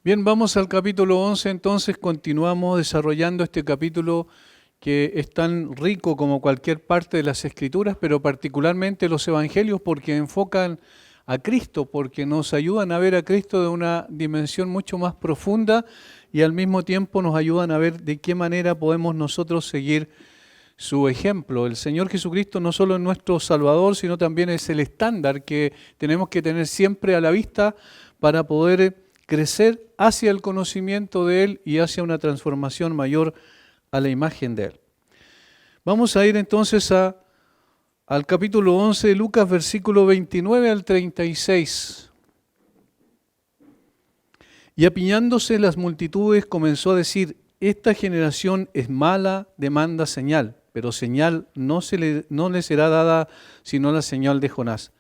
Bien, vamos al capítulo 11, entonces continuamos desarrollando este capítulo que es tan rico como cualquier parte de las Escrituras, pero particularmente los Evangelios porque enfocan a Cristo, porque nos ayudan a ver a Cristo de una dimensión mucho más profunda y al mismo tiempo nos ayudan a ver de qué manera podemos nosotros seguir su ejemplo. El Señor Jesucristo no solo es nuestro Salvador, sino también es el estándar que tenemos que tener siempre a la vista para poder crecer hacia el conocimiento de Él y hacia una transformación mayor a la imagen de Él. Vamos a ir entonces al capítulo 11 de Lucas, versículo 29 al 36. Y apiñándose las multitudes comenzó a decir: esta generación es mala, demanda señal, pero señal no le será dada sino la señal de Jonás.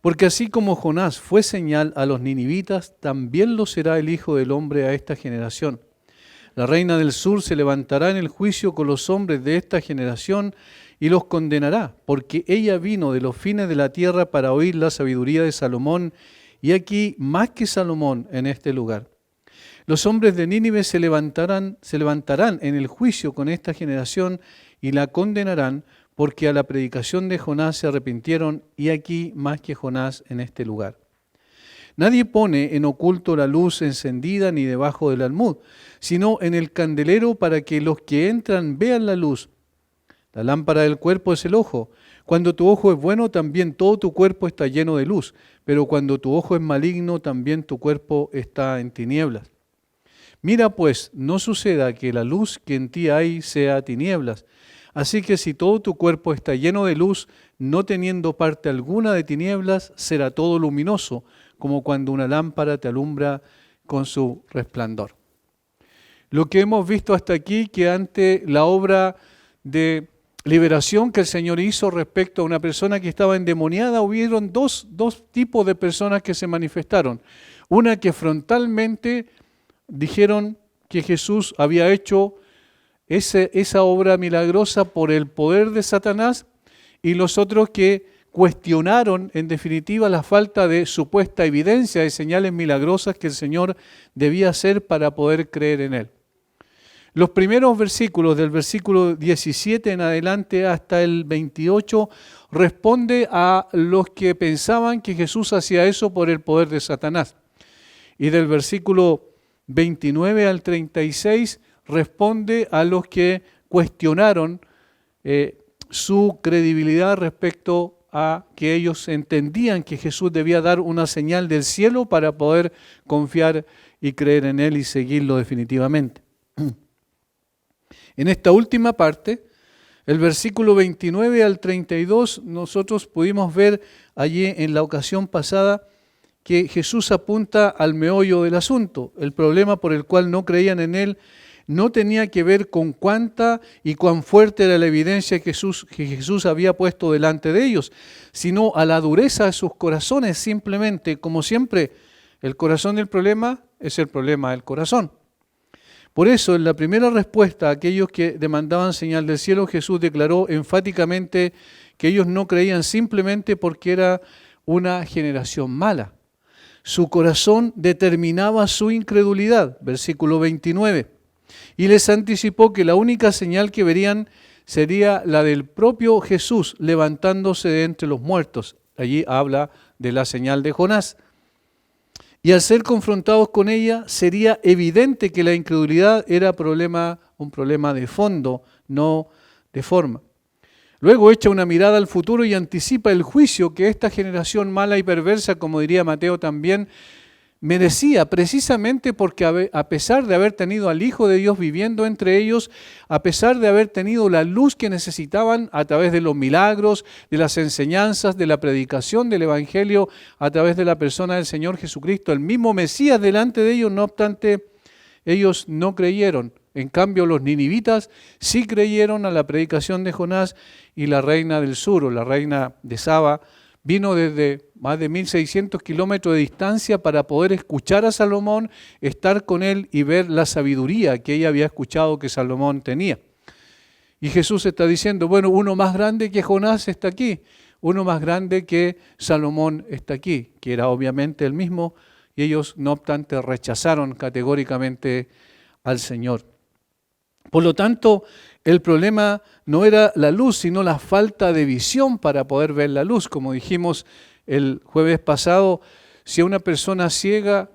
Porque así como Jonás fue señal a los ninivitas, también lo será el Hijo del Hombre a esta generación. La reina del sur se levantará en el juicio con los hombres de esta generación y los condenará, porque ella vino de los fines de la tierra para oír la sabiduría de Salomón, y aquí más que Salomón en este lugar. Los hombres de Nínive se levantarán en el juicio con esta generación y la condenarán, porque a la predicación de Jonás se arrepintieron, y aquí más que Jonás en este lugar. Nadie pone en oculto la luz encendida ni debajo del almud, sino en el candelero para que los que entran vean la luz. La lámpara del cuerpo es el ojo. Cuando tu ojo es bueno, también todo tu cuerpo está lleno de luz, pero cuando tu ojo es maligno, también tu cuerpo está en tinieblas. Mira pues, no suceda que la luz que en ti hay sea tinieblas. Así que si todo tu cuerpo está lleno de luz, no teniendo parte alguna de tinieblas, será todo luminoso, como cuando una lámpara te alumbra con su resplandor. Lo que hemos visto hasta aquí, que ante la obra de liberación que el Señor hizo respecto a una persona que estaba endemoniada, hubieron dos tipos de personas que se manifestaron. Una que frontalmente dijeron que Jesús había hecho esa obra milagrosa por el poder de Satanás, y los otros que cuestionaron en definitiva la falta de supuesta evidencia de señales milagrosas que el Señor debía hacer para poder creer en Él. Los primeros versículos, del versículo 17 en adelante hasta el 28, responde a los que pensaban que Jesús hacía eso por el poder de Satanás. Y del versículo 29 al 36 responde a los que cuestionaron su credibilidad respecto a que ellos entendían que Jesús debía dar una señal del cielo para poder confiar y creer en Él y seguirlo definitivamente. En esta última parte, el versículo 29 al 32, nosotros pudimos ver allí en la ocasión pasada que Jesús apunta al meollo del asunto. El problema por el cual no creían en Él no tenía que ver con cuánta y cuán fuerte era la evidencia que Jesús había puesto delante de ellos, sino a la dureza de sus corazones simplemente. Como siempre, el corazón del problema es el problema del corazón. Por eso, en la primera respuesta a aquellos que demandaban señal del cielo, Jesús declaró enfáticamente que ellos no creían simplemente porque era una generación mala. Su corazón determinaba su incredulidad, versículo 29. Y les anticipó que la única señal que verían sería la del propio Jesús levantándose de entre los muertos. Allí habla de la señal de Jonás. Y al ser confrontados con ella, sería evidente que la incredulidad era un problema de fondo, no de forma. Luego echa una mirada al futuro y anticipa el juicio que esta generación mala y perversa, como diría Mateo también, merecía, precisamente porque a pesar de haber tenido al Hijo de Dios viviendo entre ellos, a pesar de haber tenido la luz que necesitaban a través de los milagros, de las enseñanzas, de la predicación del Evangelio, a través de la persona del Señor Jesucristo, el mismo Mesías delante de ellos, no obstante, ellos no creyeron. En cambio, los ninivitas sí creyeron a la predicación de Jonás, y la reina del sur, o la reina de Saba, vino desde más de 1600 kilómetros de distancia para poder escuchar a Salomón, estar con él y ver la sabiduría que ella había escuchado que Salomón tenía. Y Jesús está diciendo, bueno, uno más grande que Jonás está aquí, uno más grande que Salomón está aquí, que era obviamente el mismo y ellos no obstante rechazaron categóricamente al Señor. Por lo tanto, el problema no era la luz, sino la falta de visión para poder ver la luz. Como dijimos el jueves pasado, si a una persona ciega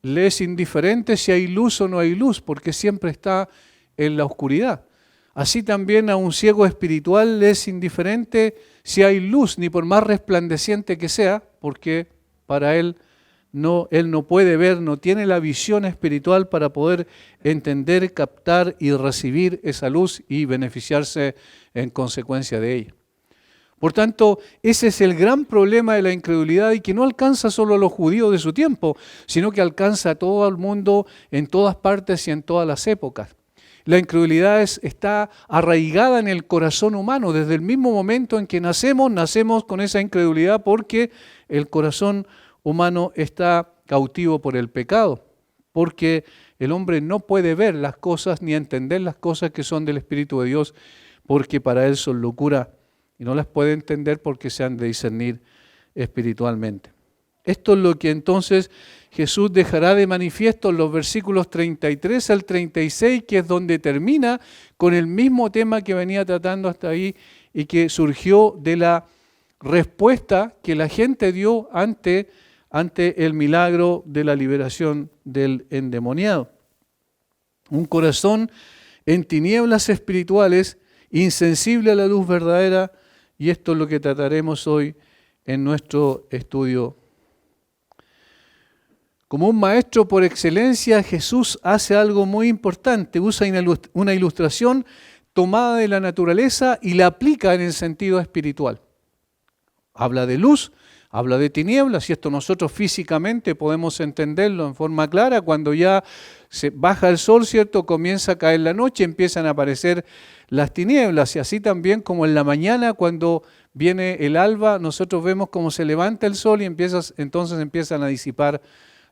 le es indiferente si hay luz o no hay luz, porque siempre está en la oscuridad. Así también a un ciego espiritual le es indiferente si hay luz, ni por más resplandeciente que sea, porque para él no puede ver, no tiene la visión espiritual para poder entender, captar y recibir esa luz y beneficiarse en consecuencia de ella. Por tanto, ese es el gran problema de la incredulidad y que no alcanza solo a los judíos de su tiempo, sino que alcanza a todo el mundo en todas partes y en todas las épocas. La incredulidad está arraigada en el corazón humano. Desde el mismo momento en que nacemos con esa incredulidad porque el corazón humano está cautivo por el pecado, porque el hombre no puede ver las cosas ni entender las cosas que son del Espíritu de Dios, porque para él son locura y no las puede entender porque se han de discernir espiritualmente. Esto es lo que entonces Jesús dejará de manifiesto en los versículos 33 al 36, que es donde termina con el mismo tema que venía tratando hasta ahí y que surgió de la respuesta que la gente dio ante el milagro de la liberación del endemoniado. Un corazón en tinieblas espirituales, insensible a la luz verdadera, y esto es lo que trataremos hoy en nuestro estudio. Como un maestro por excelencia, Jesús hace algo muy importante, usa una ilustración tomada de la naturaleza y la aplica en el sentido espiritual. Habla de luz, habla de tinieblas, y esto nosotros físicamente podemos entenderlo en forma clara. Cuando ya se baja el sol, ¿cierto?, comienza a caer la noche, empiezan a aparecer las tinieblas, y así también como en la mañana cuando viene el alba, nosotros vemos cómo se levanta el sol y entonces empiezan a disipar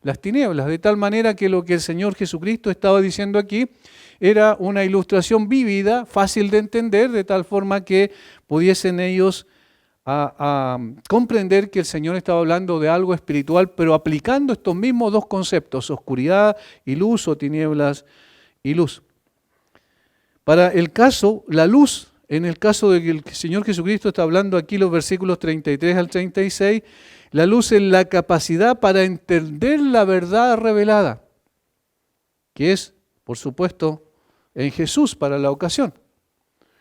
las tinieblas, de tal manera que lo que el Señor Jesucristo estaba diciendo aquí era una ilustración vívida, fácil de entender, de tal forma que pudiesen ellos a comprender que el Señor estaba hablando de algo espiritual, pero aplicando estos mismos dos conceptos, oscuridad y luz, o tinieblas y luz. Para el caso, la luz, en el caso de que el Señor Jesucristo está hablando aquí, los versículos 33 al 36, la luz es la capacidad para entender la verdad revelada, que es, por supuesto, en Jesús para la ocasión.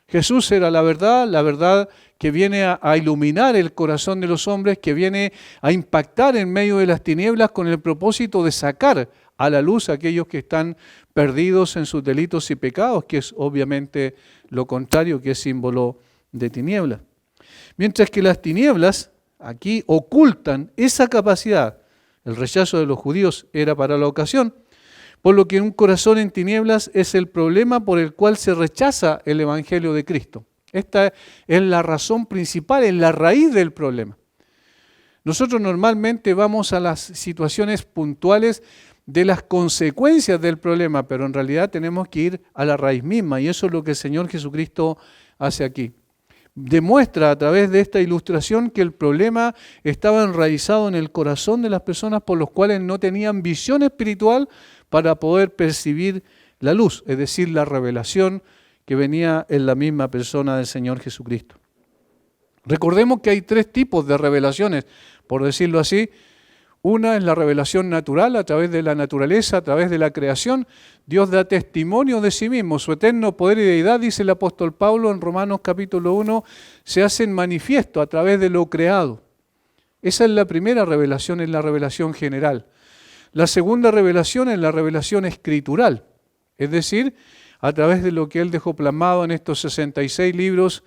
Jesús era la verdad que viene a iluminar el corazón de los hombres, que viene a impactar en medio de las tinieblas con el propósito de sacar a la luz a aquellos que están perdidos en sus delitos y pecados, que es obviamente lo contrario, que es símbolo de tinieblas. Mientras que las tinieblas aquí ocultan esa capacidad. El rechazo de los judíos era para la ocasión, por lo que un corazón en tinieblas es el problema por el cual se rechaza el Evangelio de Cristo. Esta es la razón principal, es la raíz del problema. Nosotros normalmente vamos a las situaciones puntuales de las consecuencias del problema, pero en realidad tenemos que ir a la raíz misma, y eso es lo que el Señor Jesucristo hace aquí. Demuestra a través de esta ilustración que el problema estaba enraizado en el corazón de las personas, por los cuales no tenían visión espiritual para poder percibir la luz, es decir, la revelación que venía en la misma persona del Señor Jesucristo. Recordemos que hay tres tipos de revelaciones, por decirlo así. Una es la revelación natural, a través de la naturaleza, a través de la creación. Dios da testimonio de sí mismo, su eterno poder y deidad, dice el apóstol Pablo en Romanos capítulo 1, se hacen manifiesto a través de lo creado. Esa es la primera revelación, es la revelación general. La segunda revelación es la revelación escritural, es decir, a través de lo que Él dejó plasmado en estos 66 libros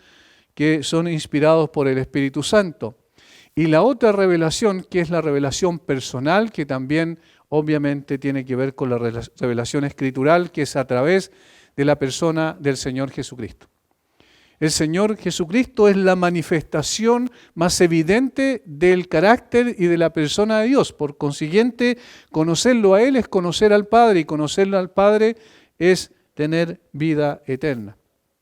que son inspirados por el Espíritu Santo. Y la otra revelación, que es la revelación personal, que también obviamente tiene que ver con la revelación escritural, que es a través de la persona del Señor Jesucristo. El Señor Jesucristo es la manifestación más evidente del carácter y de la persona de Dios. Por consiguiente, conocerlo a Él es conocer al Padre, y conocerlo al Padre es tener vida eterna.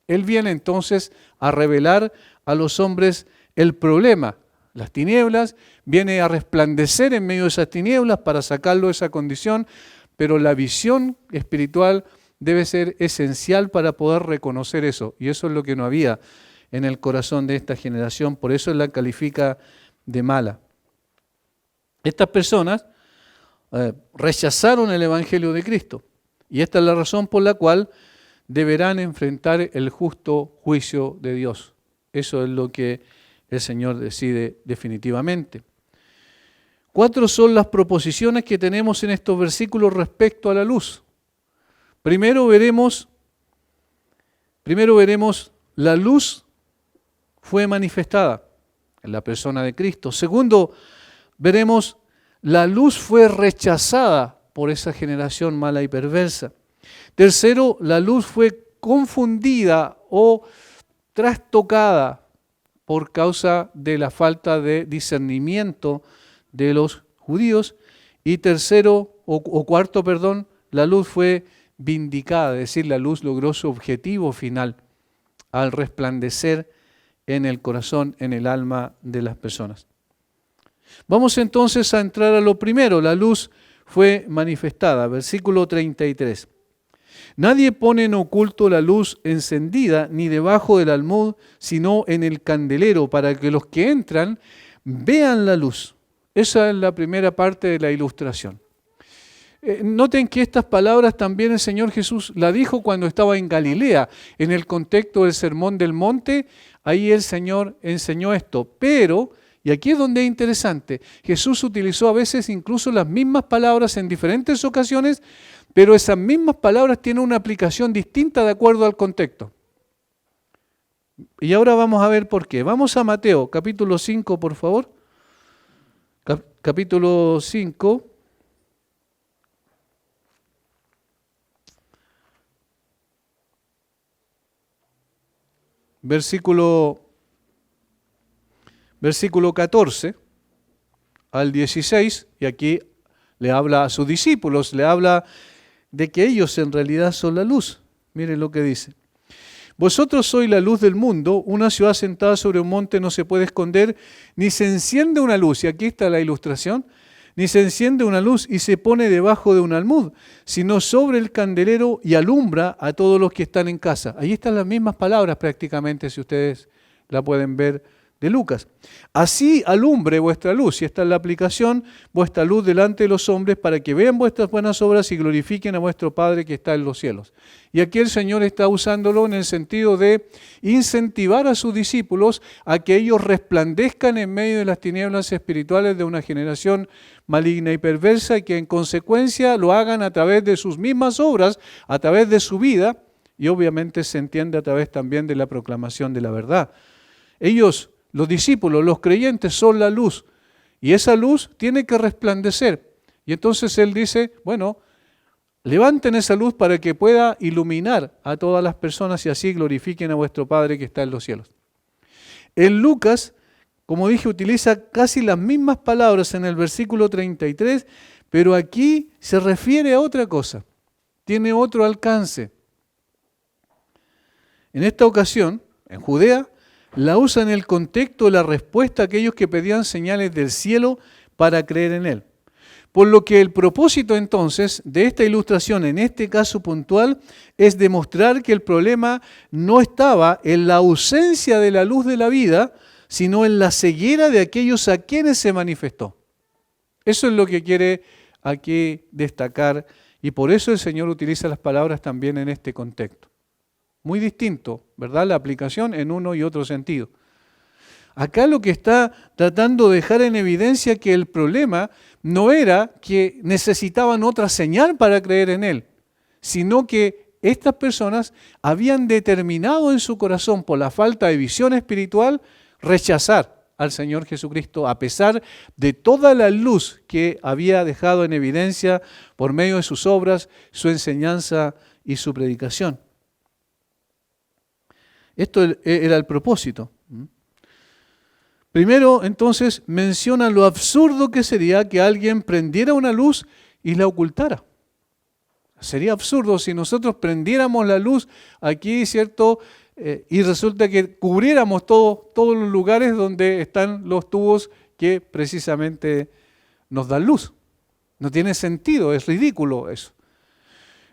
Él viene entonces a revelar a los hombres el problema las tinieblas, viene a resplandecer en medio de esas tinieblas para sacarlo de esa condición, pero la visión espiritual debe ser esencial para poder reconocer eso, y eso es lo que no había en el corazón de esta generación, por eso la califica de mala. Estas personas rechazaron el Evangelio de Cristo, y esta es la razón por la cual deberán enfrentar el justo juicio de Dios. Eso es lo que el Señor decide definitivamente. 4 son las proposiciones que tenemos en estos versículos respecto a la luz. Primero veremos la luz fue manifestada en la persona de Cristo. Segundo, veremos la luz fue rechazada por esa generación mala y perversa. Tercero, la luz fue confundida o trastocada por causa de la falta de discernimiento de los judíos. Y cuarto, la luz fue vindicada, es decir, la luz logró su objetivo final al resplandecer en el corazón, en el alma de las personas. Vamos entonces a entrar a lo primero, la luz fue manifestada, versículo 33. Nadie pone en oculto la luz encendida ni debajo del almud, sino en el candelero, para que los que entran vean la luz. Esa es la primera parte de la ilustración. Noten que estas palabras también el Señor Jesús la dijo cuando estaba en Galilea, en el contexto del Sermón del Monte. Ahí el Señor enseñó esto, pero, y aquí es donde es interesante, Jesús utilizó a veces incluso las mismas palabras en diferentes ocasiones, pero esas mismas palabras tienen una aplicación distinta de acuerdo al contexto. Y ahora vamos a ver por qué. Vamos a Mateo, capítulo 5, por favor. Capítulo 5. Versículo 14 al 16, y aquí le habla a sus discípulos, le habla de que ellos en realidad son la luz. Miren lo que dice. Vosotros sois la luz del mundo, una ciudad sentada sobre un monte no se puede esconder, ni se enciende una luz, y aquí está la ilustración, ni se enciende una luz y se pone debajo de un almud, sino sobre el candelero y alumbra a todos los que están en casa. Ahí están las mismas palabras prácticamente, si ustedes la pueden ver, de Lucas. Así alumbre vuestra luz, y esta es la aplicación, vuestra luz delante de los hombres, para que vean vuestras buenas obras y glorifiquen a vuestro Padre que está en los cielos. Y aquí el Señor está usándolo en el sentido de incentivar a sus discípulos a que ellos resplandezcan en medio de las tinieblas espirituales de una generación maligna y perversa, y que en consecuencia lo hagan a través de sus mismas obras, a través de su vida, y obviamente se entiende a través también de la proclamación de la verdad. Ellos, los discípulos, los creyentes, son la luz, y esa luz tiene que resplandecer. Y entonces Él dice, bueno, levanten esa luz para que pueda iluminar a todas las personas y así glorifiquen a vuestro Padre que está en los cielos. En Lucas, como dije, utiliza casi las mismas palabras en el versículo 33, pero aquí se refiere a otra cosa, tiene otro alcance. En esta ocasión, en Judea, la usa en el contexto de la respuesta a aquellos que pedían señales del cielo para creer en Él. Por lo que el propósito entonces de esta ilustración, en este caso puntual, es demostrar que el problema no estaba en la ausencia de la luz de la vida, sino en la ceguera de aquellos a quienes se manifestó. Eso es lo que quiere aquí destacar, y por eso el Señor utiliza las palabras también en este contexto. Muy distinto, ¿verdad? La aplicación en uno y otro sentido. Acá lo que está tratando de dejar en evidencia que el problema no era que necesitaban otra señal para creer en Él, sino que estas personas habían determinado en su corazón, por la falta de visión espiritual, rechazar al Señor Jesucristo, a pesar de toda la luz que había dejado en evidencia por medio de sus obras, su enseñanza y su predicación. Esto era el propósito. Primero, entonces, menciona lo absurdo que sería que alguien prendiera una luz y la ocultara. Sería absurdo si nosotros prendiéramos la luz aquí, ¿cierto?, y resulta que cubriéramos todos los lugares donde están los tubos que precisamente nos dan luz. No tiene sentido, es ridículo eso.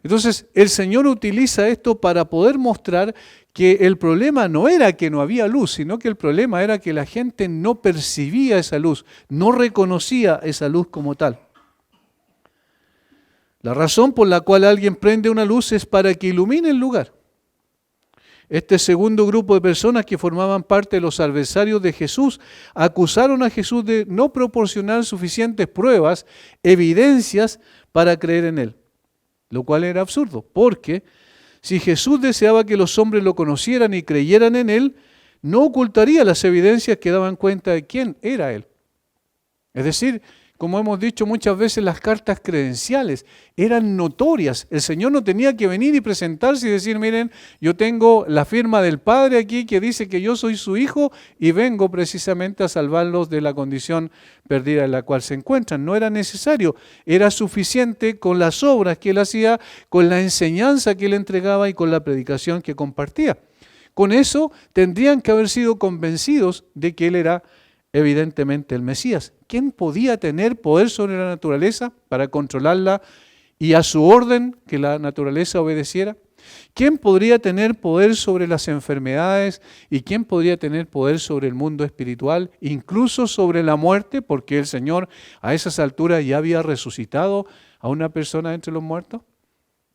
Entonces, el Señor utiliza esto para poder mostrar que el problema no era que no había luz, sino que el problema era que la gente no percibía esa luz, no reconocía esa luz como tal. La razón por la cual alguien prende una luz es para que ilumine el lugar. Este segundo grupo de personas que formaban parte de los adversarios de Jesús acusaron a Jesús de no proporcionar suficientes pruebas, evidencias para creer en él, lo cual era absurdo, porque si Jesús deseaba que los hombres lo conocieran y creyeran en él, no ocultaría las evidencias que daban cuenta de quién era él. Es decir, como hemos dicho muchas veces, las cartas credenciales eran notorias. El Señor no tenía que venir y presentarse y decir, miren, yo tengo la firma del Padre aquí que dice que yo soy su hijo y vengo precisamente a salvarlos de la condición perdida en la cual se encuentran. No era necesario, era suficiente con las obras que él hacía, con la enseñanza que él entregaba y con la predicación que compartía. Con eso tendrían que haber sido convencidos de que él era evidentemente el Mesías. ¿Quién podía tener poder sobre la naturaleza para controlarla y a su orden que la naturaleza obedeciera? ¿Quién podría tener poder sobre las enfermedades y quién podría tener poder sobre el mundo espiritual, incluso sobre la muerte? Porque el Señor a esas alturas ya había resucitado a una persona entre los muertos.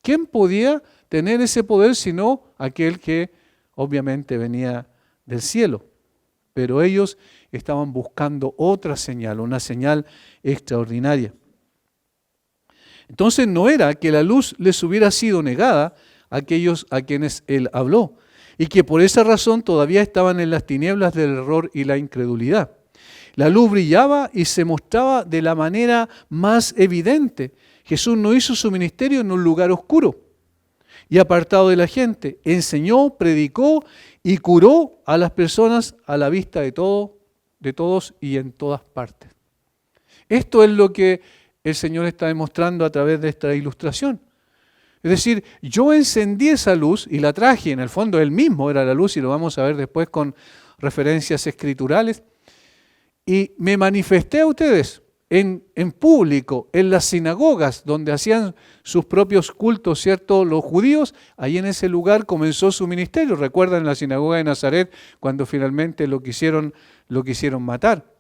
¿Quién podía tener ese poder sino aquel que obviamente venía del cielo? Pero ellos estaban buscando otra señal, una señal extraordinaria. Entonces no era que la luz les hubiera sido negada a aquellos a quienes él habló, y que por esa razón todavía estaban en las tinieblas del error y la incredulidad. La luz brillaba y se mostraba de la manera más evidente. Jesús no hizo su ministerio en un lugar oscuro y apartado de la gente. Enseñó, predicó y curó a las personas a la vista de todos y en todas partes. Esto es lo que el Señor está demostrando a través de esta ilustración. Es decir, yo encendí esa luz y la traje, en el fondo él mismo era la luz y lo vamos a ver después con referencias escriturales, y me manifesté a ustedes en público, en las sinagogas donde hacían sus propios cultos, ¿cierto? Los judíos, ahí en ese lugar comenzó su ministerio. Recuerdan la sinagoga de Nazaret cuando finalmente lo quisieron matar.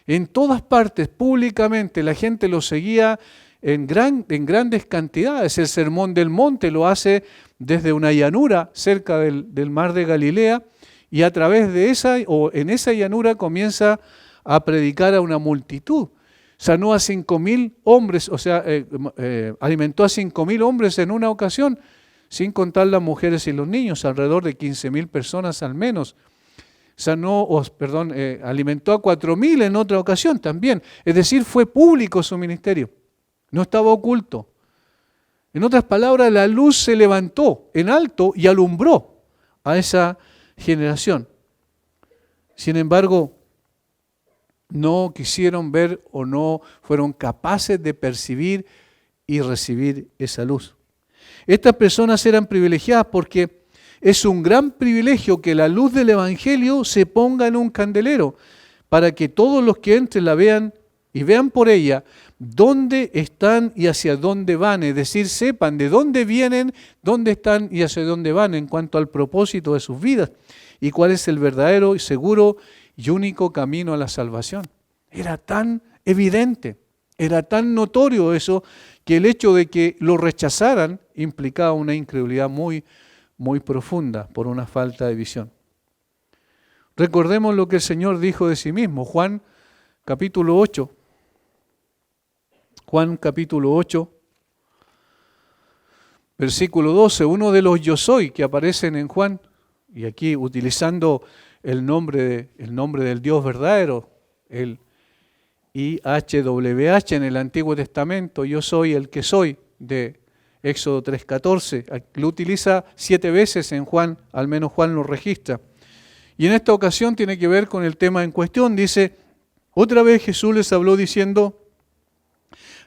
En todas partes, públicamente, la gente lo seguía en grandes cantidades. El Sermón del Monte lo hace desde una llanura cerca del mar de Galilea y a través de en esa llanura comienza a predicar a una multitud. Sanó a 5,000 hombres, o sea, alimentó a 5,000 hombres en una ocasión, sin contar las mujeres y los niños, alrededor de 15,000 personas al menos. Alimentó a 4,000 en otra ocasión también. Es decir, fue público su ministerio, no estaba oculto. En otras palabras, la luz se levantó en alto y alumbró a esa generación. Sin embargo, no quisieron ver o no fueron capaces de percibir y recibir esa luz. Estas personas eran privilegiadas porque es un gran privilegio que la luz del Evangelio se ponga en un candelero para que todos los que entren la vean y vean por ella dónde están y hacia dónde van, es decir, sepan de dónde vienen, dónde están y hacia dónde van en cuanto al propósito de sus vidas y cuál es el verdadero y seguro y único camino a la salvación. Era tan evidente, era tan notorio eso, que el hecho de que lo rechazaran implicaba una incredulidad muy, muy profunda por una falta de visión. Recordemos lo que el Señor dijo de sí mismo, Juan capítulo 8. Juan capítulo 8, versículo 12, uno de los yo soy que aparecen en Juan, y aquí utilizando el nombre del Dios verdadero, el IHWH en el Antiguo Testamento, yo soy el que soy, de Éxodo 3:14, lo utiliza 7 veces en Juan, al menos Juan lo registra. Y en esta ocasión tiene que ver con el tema en cuestión, dice, otra vez Jesús les habló diciendo,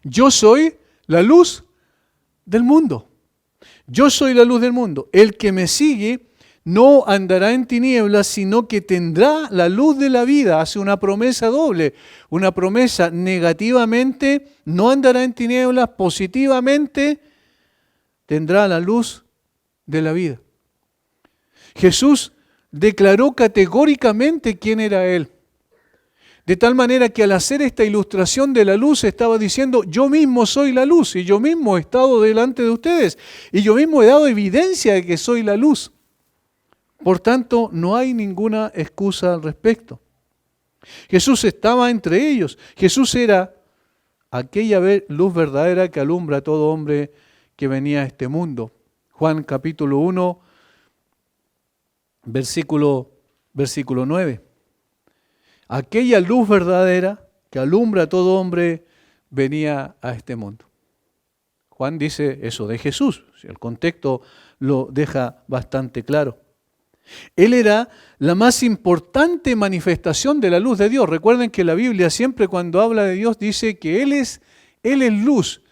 yo soy la luz del mundo, yo soy la luz del mundo, el que me sigue no andará en tinieblas, sino que tendrá la luz de la vida. Hace una promesa doble, una promesa negativamente, no andará en tinieblas, positivamente tendrá la luz de la vida. Jesús declaró categóricamente quién era Él. De tal manera que al hacer esta ilustración de la luz estaba diciendo, yo mismo soy la luz y yo mismo he estado delante de ustedes y yo mismo he dado evidencia de que soy la luz. Por tanto, no hay ninguna excusa al respecto. Jesús estaba entre ellos. Jesús era aquella luz verdadera que alumbra a todo hombre que venía a este mundo. Juan capítulo 1, versículo 9. Aquella luz verdadera que alumbra a todo hombre venía a este mundo. Juan dice eso de Jesús. El contexto lo deja bastante claro. Él era la más importante manifestación de la luz de Dios. Recuerden que la Biblia siempre cuando habla de Dios dice que Él es luz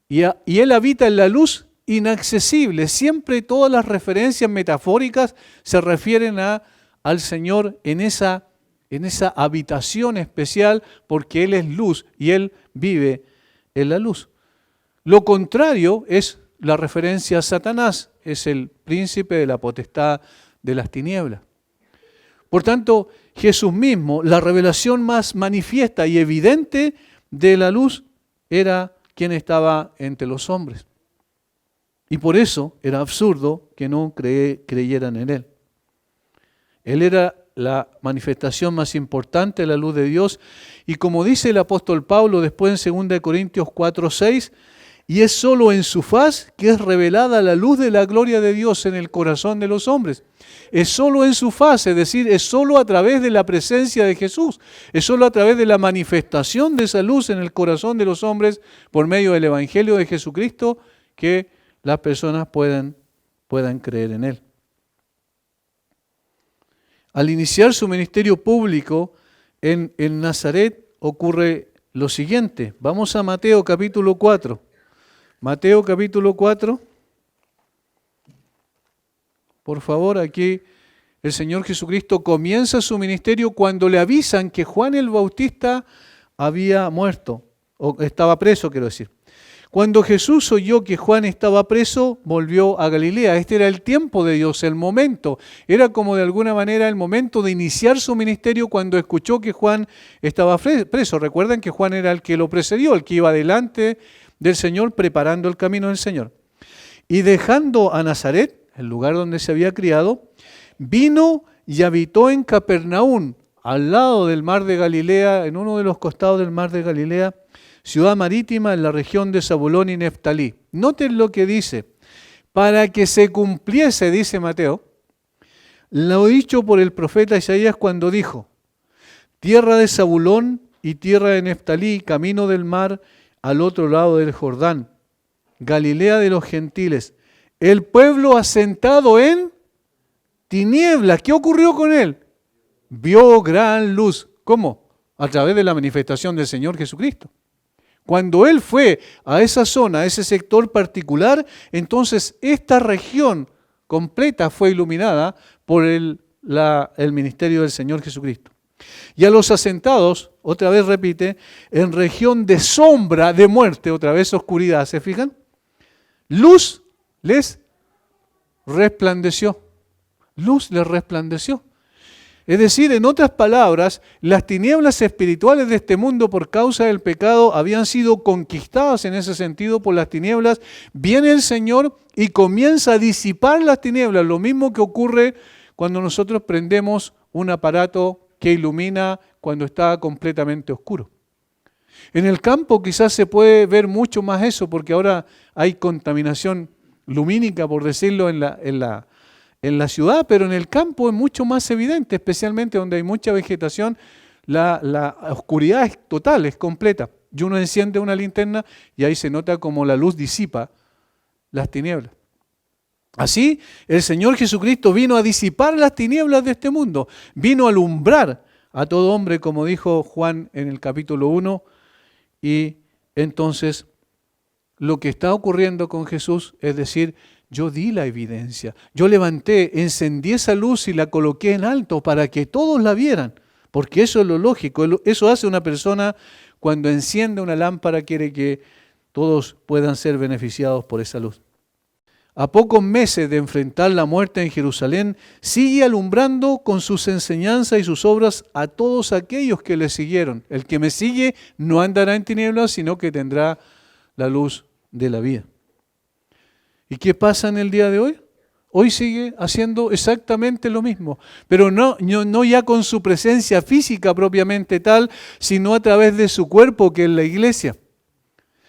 y Él habita en la luz inaccesible. Siempre todas las referencias metafóricas se refieren al Señor en esa habitación especial porque Él es luz y Él vive en la luz. Lo contrario es la referencia a Satanás, es el príncipe de la potestad de las tinieblas. Por tanto, Jesús mismo, la revelación más manifiesta y evidente de la luz, era quien estaba entre los hombres. Y por eso era absurdo que no creyeran en Él. Él era la manifestación más importante de la luz de Dios. Y como dice el apóstol Pablo después en 2 Corintios 4:6, y es solo en su faz que es revelada la luz de la gloria de Dios en el corazón de los hombres. Es solo en su faz, es decir, es solo a través de la presencia de Jesús, es solo a través de la manifestación de esa luz en el corazón de los hombres por medio del Evangelio de Jesucristo que las personas puedan creer en Él. Al iniciar su ministerio público en Nazaret ocurre lo siguiente. Vamos a Mateo capítulo 4. Mateo capítulo 4. Por favor, aquí el Señor Jesucristo comienza su ministerio cuando le avisan que Juan el Bautista había muerto, o estaba preso, quiero decir. Cuando Jesús oyó que Juan estaba preso, volvió a Galilea. Este era el tiempo de Dios, el momento. Era como de alguna manera el momento de iniciar su ministerio cuando escuchó que Juan estaba preso. Recuerden que Juan era el que lo precedió, el que iba delante del Señor preparando el camino del Señor. Y dejando a Nazaret, el lugar donde se había criado, vino y habitó en Capernaum, al lado del mar de Galilea, en uno de los costados del mar de Galilea, ciudad marítima en la región de Zabulón y Neftalí. Noten lo que dice, para que se cumpliese, dice Mateo, lo dicho por el profeta Isaías cuando dijo, tierra de Zabulón y tierra de Neftalí, camino del mar al otro lado del Jordán, Galilea de los gentiles, el pueblo asentado en tinieblas. ¿Qué ocurrió con él? Vio gran luz. ¿Cómo? A través de la manifestación del Señor Jesucristo. Cuando Él fue a esa zona, a ese sector particular, entonces esta región completa fue iluminada por el ministerio del Señor Jesucristo. Y a los asentados, otra vez repite, en región de sombra de muerte, otra vez oscuridad, ¿se fijan? Luz les resplandeció. Luz les resplandeció. Es decir, en otras palabras, las tinieblas espirituales de este mundo por causa del pecado habían sido conquistadas en ese sentido por las tinieblas. Viene el Señor y comienza a disipar las tinieblas, lo mismo que ocurre cuando nosotros prendemos un aparato que ilumina cuando está completamente oscuro. En el campo quizás se puede ver mucho más eso, porque ahora hay contaminación lumínica, por decirlo, en la ciudad, pero en el campo es mucho más evidente, especialmente donde hay mucha vegetación, la oscuridad es total, es completa. Y uno enciende una linterna y ahí se nota como la luz disipa las tinieblas. Así, el Señor Jesucristo vino a disipar las tinieblas de este mundo, vino a alumbrar a todo hombre, como dijo Juan en el capítulo 1, y entonces lo que está ocurriendo con Jesús, es decir, yo di la evidencia. Yo levanté, encendí esa luz y la coloqué en alto para que todos la vieran. Porque eso es lo lógico. Eso hace una persona cuando enciende una lámpara, quiere que todos puedan ser beneficiados por esa luz. A pocos meses de enfrentar la muerte en Jerusalén, sigue alumbrando con sus enseñanzas y sus obras a todos aquellos que le siguieron. El que me sigue no andará en tinieblas, sino que tendrá la luz de la vida. ¿Y qué pasa en el día de hoy? Hoy sigue haciendo exactamente lo mismo, pero no ya con su presencia física propiamente tal, sino a través de su cuerpo, que es la iglesia.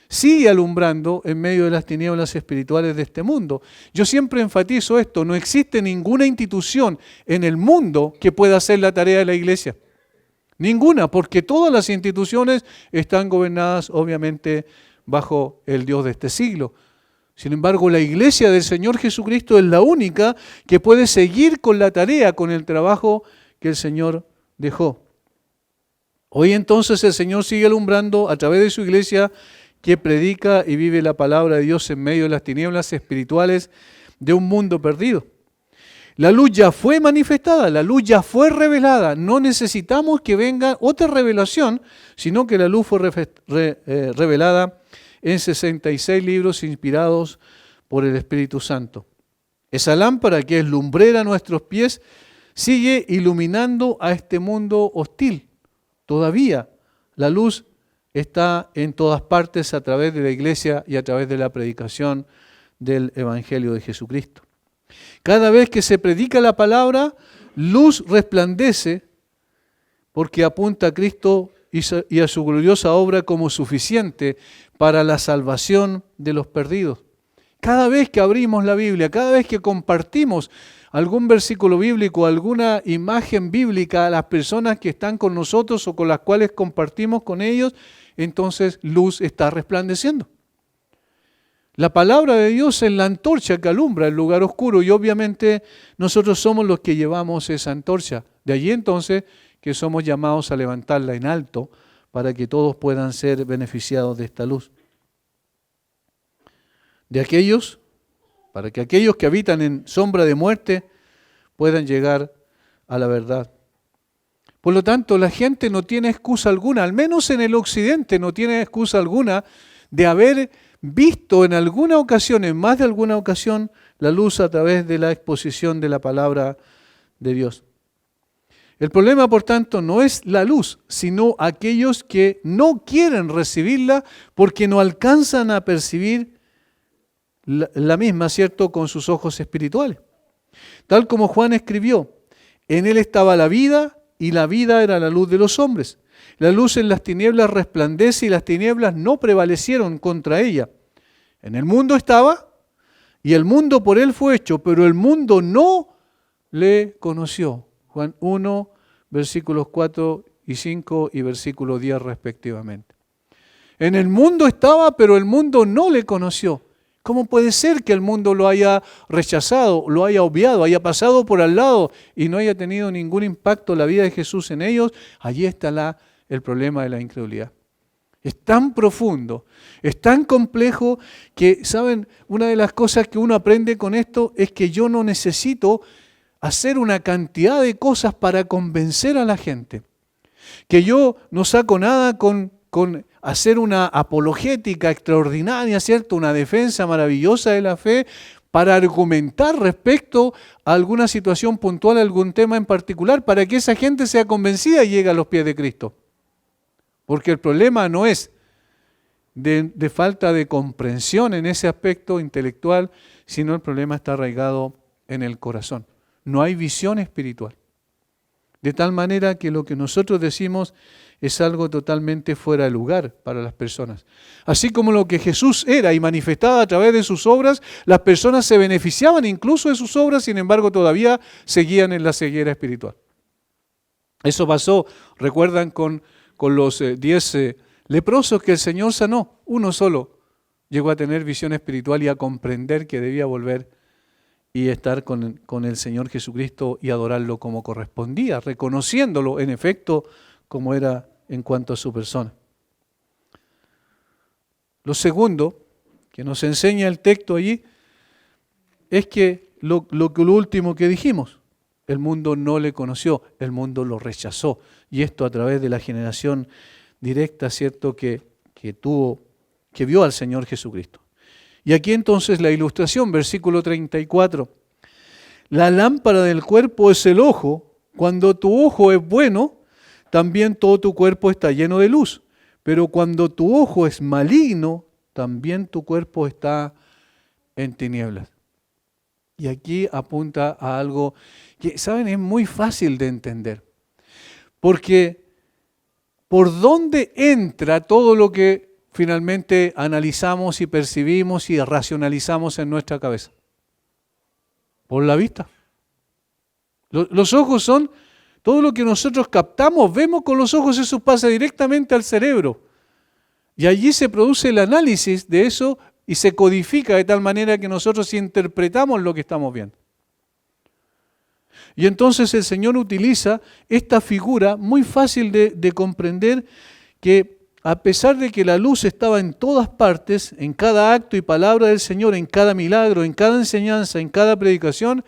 Sigue alumbrando en medio de las tinieblas espirituales de este mundo. Yo siempre enfatizo esto, no existe ninguna institución en el mundo que pueda hacer la tarea de la iglesia. Ninguna, porque todas las instituciones están gobernadas obviamente bajo el Dios de este siglo. Sin embargo, la iglesia del Señor Jesucristo es la única que puede seguir con la tarea, con el trabajo que el Señor dejó. Hoy entonces el Señor sigue alumbrando a través de su iglesia, que predica y vive la palabra de Dios en medio de las tinieblas espirituales de un mundo perdido. La luz ya fue manifestada, la luz ya fue revelada. No necesitamos que venga otra revelación, sino que la luz fue revelada en 66 libros inspirados por el Espíritu Santo. Esa lámpara, que es lumbrera a nuestros pies, sigue iluminando a este mundo hostil. Todavía la luz está en todas partes a través de la iglesia y a través de la predicación del Evangelio de Jesucristo. Cada vez que se predica la palabra, luz resplandece porque apunta a Cristo y a su gloriosa obra como suficiente para la salvación de los perdidos. Cada vez que abrimos la Biblia, cada vez que compartimos algún versículo bíblico, alguna imagen bíblica a las personas que están con nosotros o con las cuales compartimos con ellos, entonces luz está resplandeciendo. La palabra de Dios es la antorcha que alumbra el lugar oscuro y obviamente nosotros somos los que llevamos esa antorcha. De allí entonces que somos llamados a levantarla en alto para que todos puedan ser beneficiados de esta luz. Para que aquellos que habitan en sombra de muerte puedan llegar a la verdad. Por lo tanto, la gente no tiene excusa alguna, al menos en el occidente no tiene excusa alguna de haber visto en alguna ocasión, en más de alguna ocasión, la luz a través de la exposición de la palabra de Dios. El problema, por tanto, no es la luz, sino aquellos que no quieren recibirla porque no alcanzan a percibir la misma, ¿cierto?, con sus ojos espirituales. Tal como Juan escribió, en él estaba la vida y la vida era la luz de los hombres. La luz en las tinieblas resplandece y las tinieblas no prevalecieron contra ella. En el mundo estaba y el mundo por él fue hecho, pero el mundo no le conoció. Juan 1, versículos 4 y 5 y versículo 10 respectivamente. En el mundo estaba, pero el mundo no le conoció. ¿Cómo puede ser que el mundo lo haya rechazado, lo haya obviado, haya pasado por al lado y no haya tenido ningún impacto la vida de Jesús en ellos? Allí está el problema de la incredulidad. Es tan profundo, es tan complejo que, ¿saben? Una de las cosas que uno aprende con esto es que yo no necesito hacer una cantidad de cosas para convencer a la gente. Que yo no saco nada con hacer una apologética extraordinaria, ¿cierto? Una defensa maravillosa de la fe para argumentar respecto a alguna situación puntual, a algún tema en particular, para que esa gente sea convencida y llegue a los pies de Cristo. Porque el problema no es de falta de comprensión en ese aspecto intelectual, sino el problema está arraigado en el corazón. No hay visión espiritual. De tal manera que lo que nosotros decimos es algo totalmente fuera de lugar para las personas. Así como lo que Jesús era y manifestaba a través de sus obras, las personas se beneficiaban incluso de sus obras, sin embargo todavía seguían en la ceguera espiritual. Eso pasó, recuerdan, con los 10 leprosos que el Señor sanó. Uno solo llegó a tener visión espiritual y a comprender que debía volver y estar con el Señor Jesucristo y adorarlo como correspondía, reconociéndolo en efecto como era en cuanto a su persona. Lo segundo que nos enseña el texto allí es que lo último que dijimos, el mundo no le conoció, el mundo lo rechazó. Y esto a través de la generación directa, ¿cierto?, que vio al Señor Jesucristo. Y aquí entonces la ilustración, versículo 34. La lámpara del cuerpo es el ojo. Cuando tu ojo es bueno, también todo tu cuerpo está lleno de luz. Pero cuando tu ojo es maligno, también tu cuerpo está en tinieblas. Y aquí apunta a algo que, ¿saben?, es muy fácil de entender. Porque ¿por dónde entra todo lo que finalmente analizamos y percibimos y racionalizamos en nuestra cabeza? Por la vista. Los ojos son todo lo que nosotros captamos, vemos con los ojos, eso pasa directamente al cerebro. Y allí se produce el análisis de eso y se codifica de tal manera que nosotros interpretamos lo que estamos viendo. Y entonces el Señor utiliza esta figura muy fácil de comprender, que a pesar de que la luz estaba en todas partes, en cada acto y palabra del Señor, en cada milagro, en cada enseñanza, en cada predicación,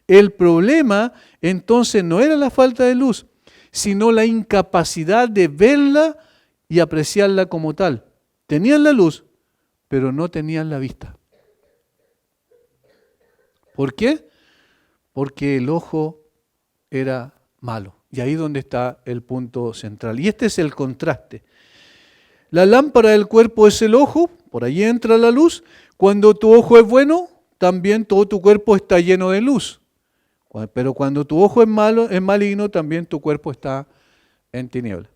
el problema entonces no era la falta de luz, sino la incapacidad de verla y apreciarla como tal. Tenían la luz, pero no tenían la vista. ¿Por qué? Porque el ojo era malo. Y ahí es donde está el punto central. Y este es el contraste. La lámpara del cuerpo es el ojo, por allí entra la luz. Cuando tu ojo es bueno, también todo tu cuerpo está lleno de luz. Pero cuando tu ojo es malo, es maligno, también tu cuerpo está en tinieblas.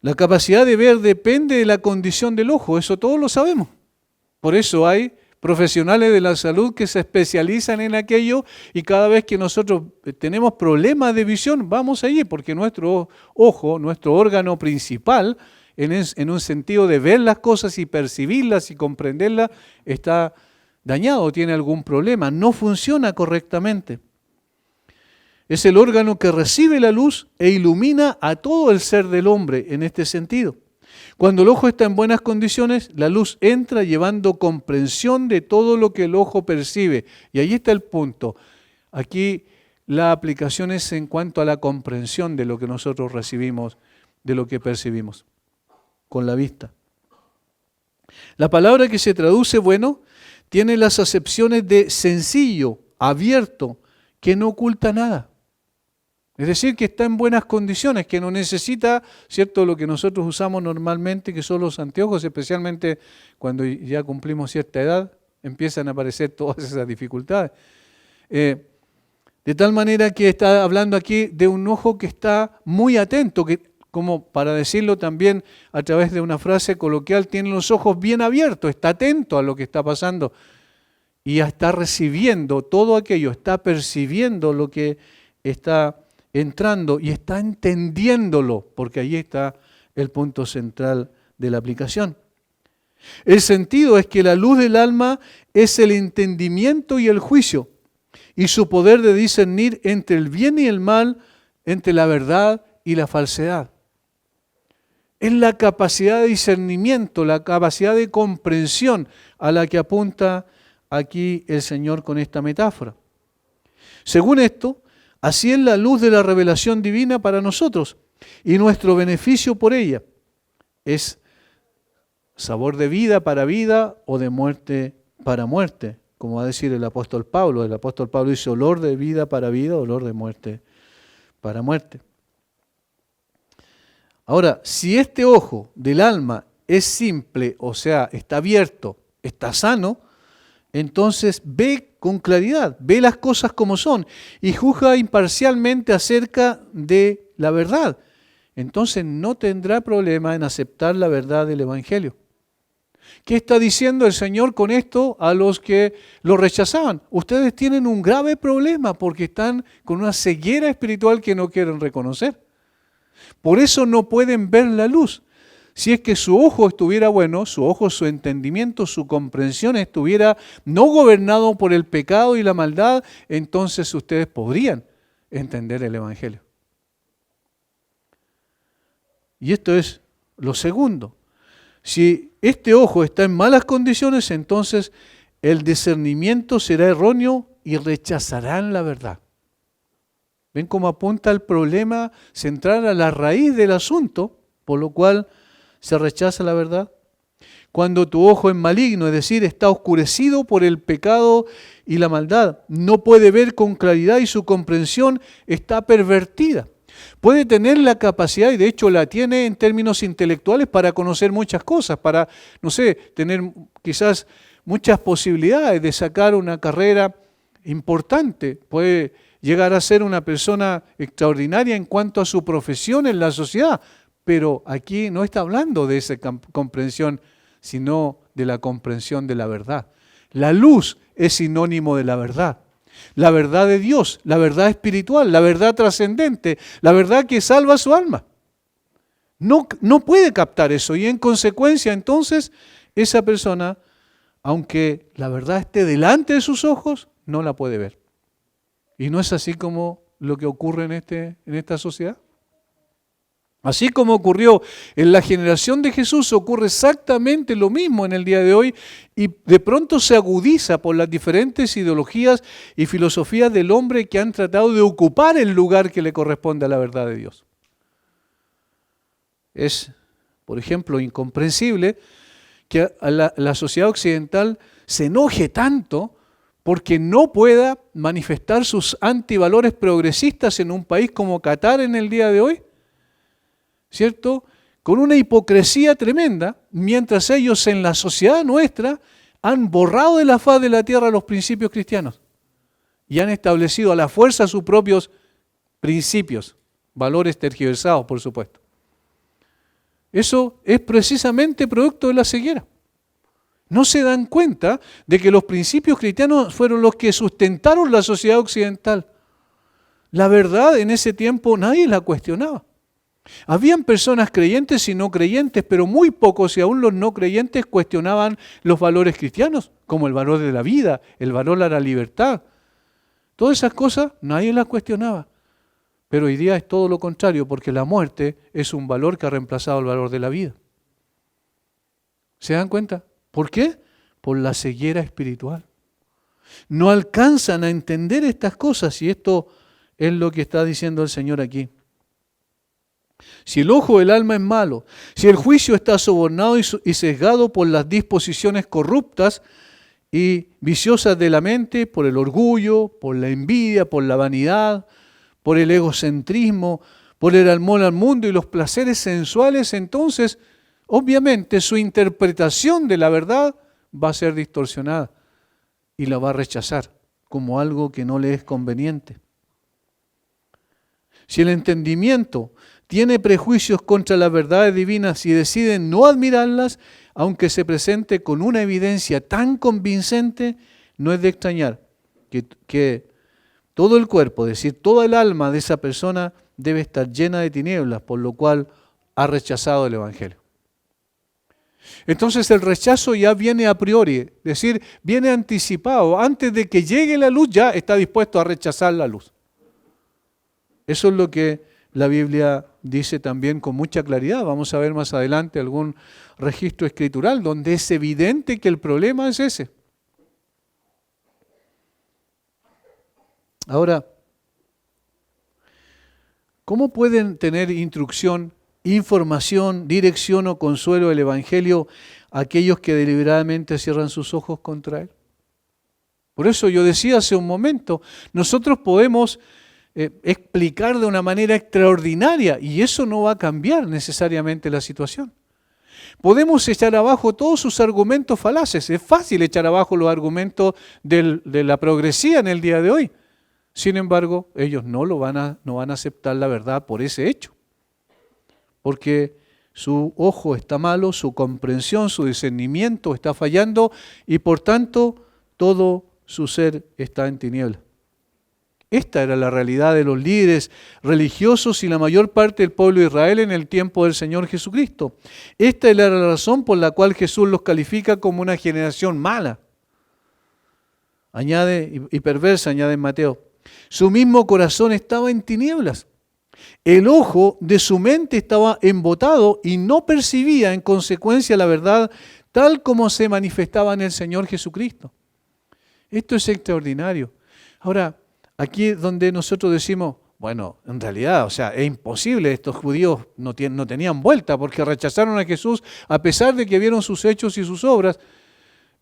La capacidad de ver depende de la condición del ojo, eso todos lo sabemos. Por eso hay profesionales de la salud que se especializan en aquello, y cada vez que nosotros tenemos problemas de visión, vamos allí, porque nuestro ojo, nuestro órgano principal, en un sentido de ver las cosas y percibirlas y comprenderlas, está dañado, tiene algún problema, no funciona correctamente. Es el órgano que recibe la luz e ilumina a todo el ser del hombre en este sentido. Cuando el ojo está en buenas condiciones, la luz entra llevando comprensión de todo lo que el ojo percibe. Y ahí está el punto. Aquí la aplicación es en cuanto a la comprensión de lo que nosotros recibimos, de lo que percibimos, con la vista. La palabra que se traduce bueno tiene las acepciones de sencillo, abierto, que no oculta nada. Es decir, que está en buenas condiciones, que no necesita, ¿cierto?, lo que nosotros usamos normalmente, que son los anteojos, especialmente cuando ya cumplimos cierta edad, empiezan a aparecer todas esas dificultades. De tal manera que está hablando aquí de un ojo que está muy atento, que, como para decirlo también a través de una frase coloquial, tiene los ojos bien abiertos, está atento a lo que está pasando y está recibiendo todo aquello, está percibiendo lo que está entrando y está entendiéndolo, porque ahí está el punto central de la aplicación. El sentido es que la luz del alma es el entendimiento y el juicio, y su poder de discernir entre el bien y el mal, entre la verdad y la falsedad. Es la capacidad de discernimiento, la capacidad de comprensión a la que apunta aquí el Señor con esta metáfora. Según esto, así es la luz de la revelación divina para nosotros, y nuestro beneficio por ella es sabor de vida para vida o de muerte para muerte, como va a decir el apóstol Pablo. El apóstol Pablo dice olor de vida para vida, olor de muerte para muerte. Ahora, si este ojo del alma es simple, o sea, está abierto, está sano, entonces ve con claridad, ve las cosas como son y juzga imparcialmente acerca de la verdad. Entonces no tendrá problema en aceptar la verdad del Evangelio. ¿Qué está diciendo el Señor con esto a los que lo rechazaban? Ustedes tienen un grave problema porque están con una ceguera espiritual que no quieren reconocer. Por eso no pueden ver la luz. Si es que su ojo estuviera bueno, su ojo, su entendimiento, su comprensión estuviera no gobernado por el pecado y la maldad, entonces ustedes podrían entender el Evangelio. Y esto es lo segundo. Si este ojo está en malas condiciones, entonces el discernimiento será erróneo y rechazarán la verdad. ¿Ven cómo apunta el problema central a la raíz del asunto, por lo cual se rechaza la verdad? Cuando tu ojo es maligno, es decir, está oscurecido por el pecado y la maldad, no puede ver con claridad y su comprensión está pervertida. Puede tener la capacidad, y de hecho la tiene en términos intelectuales, para conocer muchas cosas, para, no sé, tener quizás muchas posibilidades de sacar una carrera importante. Puede llegar a ser una persona extraordinaria en cuanto a su profesión en la sociedad, pero aquí no está hablando de esa comprensión, sino de la comprensión de la verdad. La luz es sinónimo de la verdad de Dios, la verdad espiritual, la verdad trascendente, la verdad que salva su alma. No puede captar eso y en consecuencia entonces esa persona, aunque la verdad esté delante de sus ojos, no la puede ver. ¿Y no es así como lo que ocurre en esta sociedad? Así como ocurrió en la generación de Jesús, ocurre exactamente lo mismo en el día de hoy y de pronto se agudiza por las diferentes ideologías y filosofías del hombre que han tratado de ocupar el lugar que le corresponde a la verdad de Dios. Es, por ejemplo, incomprensible que la sociedad occidental se enoje tanto porque no pueda manifestar sus antivalores progresistas en un país como Qatar en el día de hoy, ¿cierto? Con una hipocresía tremenda, mientras ellos en la sociedad nuestra han borrado de la faz de la tierra los principios cristianos y han establecido a la fuerza sus propios principios, valores tergiversados, por supuesto. Eso es precisamente producto de la ceguera. No se dan cuenta de que los principios cristianos fueron los que sustentaron la sociedad occidental. La verdad en ese tiempo nadie la cuestionaba. Habían personas creyentes y no creyentes, pero muy pocos y aún los no creyentes cuestionaban los valores cristianos, como el valor de la vida, el valor a la libertad. Todas esas cosas nadie las cuestionaba. Pero hoy día es todo lo contrario, porque la muerte es un valor que ha reemplazado el valor de la vida. ¿Se dan cuenta? ¿Por qué? Por la ceguera espiritual. No alcanzan a entender estas cosas y esto es lo que está diciendo el Señor aquí. Si el ojo del alma es malo, si el juicio está sobornado y sesgado por las disposiciones corruptas y viciosas de la mente, por el orgullo, por la envidia, por la vanidad, por el egocentrismo, por el amor al mundo y los placeres sensuales, entonces, obviamente, su interpretación de la verdad va a ser distorsionada y la va a rechazar como algo que no le es conveniente. Si el entendimiento tiene prejuicios contra las verdades divinas y decide no admirarlas, aunque se presente con una evidencia tan convincente, no es de extrañar que todo el cuerpo, es decir, toda el alma de esa persona debe estar llena de tinieblas, por lo cual ha rechazado el Evangelio. Entonces el rechazo ya viene a priori, es decir, viene anticipado. Antes de que llegue la luz ya está dispuesto a rechazar la luz. Eso es lo que la Biblia dice también con mucha claridad. Vamos a ver más adelante algún registro escritural donde es evidente que el problema es ese. Ahora, ¿cómo pueden tener instrucción, información, dirección o consuelo del Evangelio aquellos que deliberadamente cierran sus ojos contra él? Por eso yo decía hace un momento, nosotros podemos explicar de una manera extraordinaria y eso no va a cambiar necesariamente la situación. Podemos echar abajo todos sus argumentos falaces. Es fácil echar abajo los argumentos de la progresía en el día de hoy. Sin embargo, ellos no van a aceptar la verdad por ese hecho. Porque su ojo está malo, su comprensión, su discernimiento está fallando y por tanto todo su ser está en tinieblas. Esta era la realidad de los líderes religiosos y la mayor parte del pueblo de Israel en el tiempo del Señor Jesucristo. Esta era la razón por la cual Jesús los califica como una generación mala. Añade, y perversa, añade en Mateo. Su mismo corazón estaba en tinieblas. El ojo de su mente estaba embotado y no percibía en consecuencia la verdad tal como se manifestaba en el Señor Jesucristo. Esto es extraordinario. Ahora, aquí es donde nosotros decimos, bueno, en realidad, o sea, es imposible, estos judíos no tenían vuelta porque rechazaron a Jesús a pesar de que vieron sus hechos y sus obras.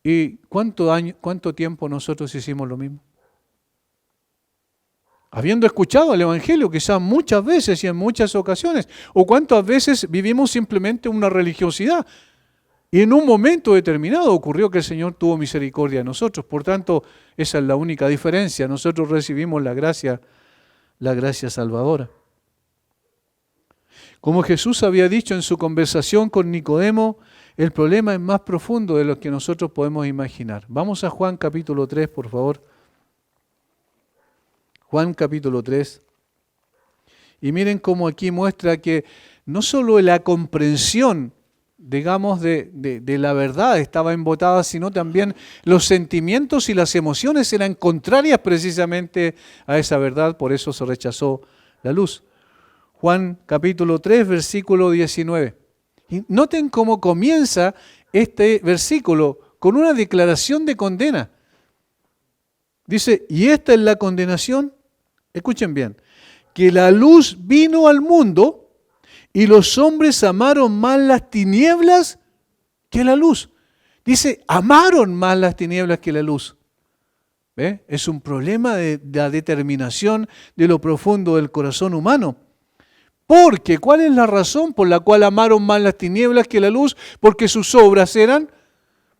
¿Y cuánto tiempo nosotros hicimos lo mismo? Habiendo escuchado el Evangelio quizás muchas veces y en muchas ocasiones, o cuántas veces vivimos simplemente una religiosidad. Y en un momento determinado ocurrió que el Señor tuvo misericordia de nosotros. Por tanto, esa es la única diferencia. Nosotros recibimos la gracia salvadora. Como Jesús había dicho en su conversación con Nicodemo, el problema es más profundo de lo que nosotros podemos imaginar. Vamos a Juan capítulo 3, por favor. Juan capítulo 3. Y miren cómo aquí muestra que no solo la comprensión, digamos, de la verdad estaba embotada, sino también los sentimientos y las emociones eran contrarias precisamente a esa verdad, por eso se rechazó la luz. Juan capítulo 3, versículo 19. Y noten cómo comienza este versículo con una declaración de condena. Dice, y esta es la condenación, escuchen bien, que la luz vino al mundo y los hombres amaron más las tinieblas que la luz. Dice, amaron más las tinieblas que la luz. ¿Ve? Es un problema de la determinación de lo profundo del corazón humano. Porque, ¿cuál es la razón por la cual amaron más las tinieblas que la luz? Porque sus obras eran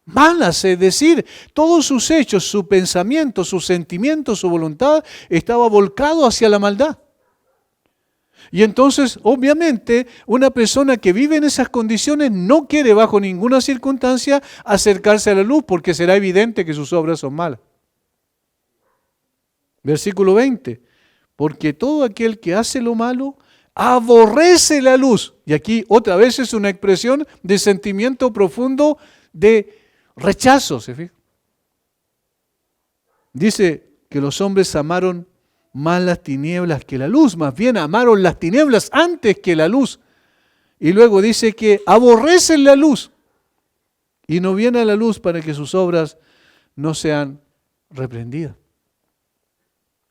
malas, es decir, todos sus hechos, su pensamiento, sus sentimientos, su voluntad estaba volcado hacia la maldad. Y entonces, obviamente, una persona que vive en esas condiciones no quiere bajo ninguna circunstancia acercarse a la luz porque será evidente que sus obras son malas. Versículo 20, porque todo aquel que hace lo malo aborrece la luz. Y aquí otra vez es una expresión de sentimiento profundo de rechazo, ¿se fija? Dice que los hombres amaron más las tinieblas que la luz, más bien amaron las tinieblas antes que la luz. Y luego dice que aborrecen la luz y no vienen a la luz para que sus obras no sean reprendidas.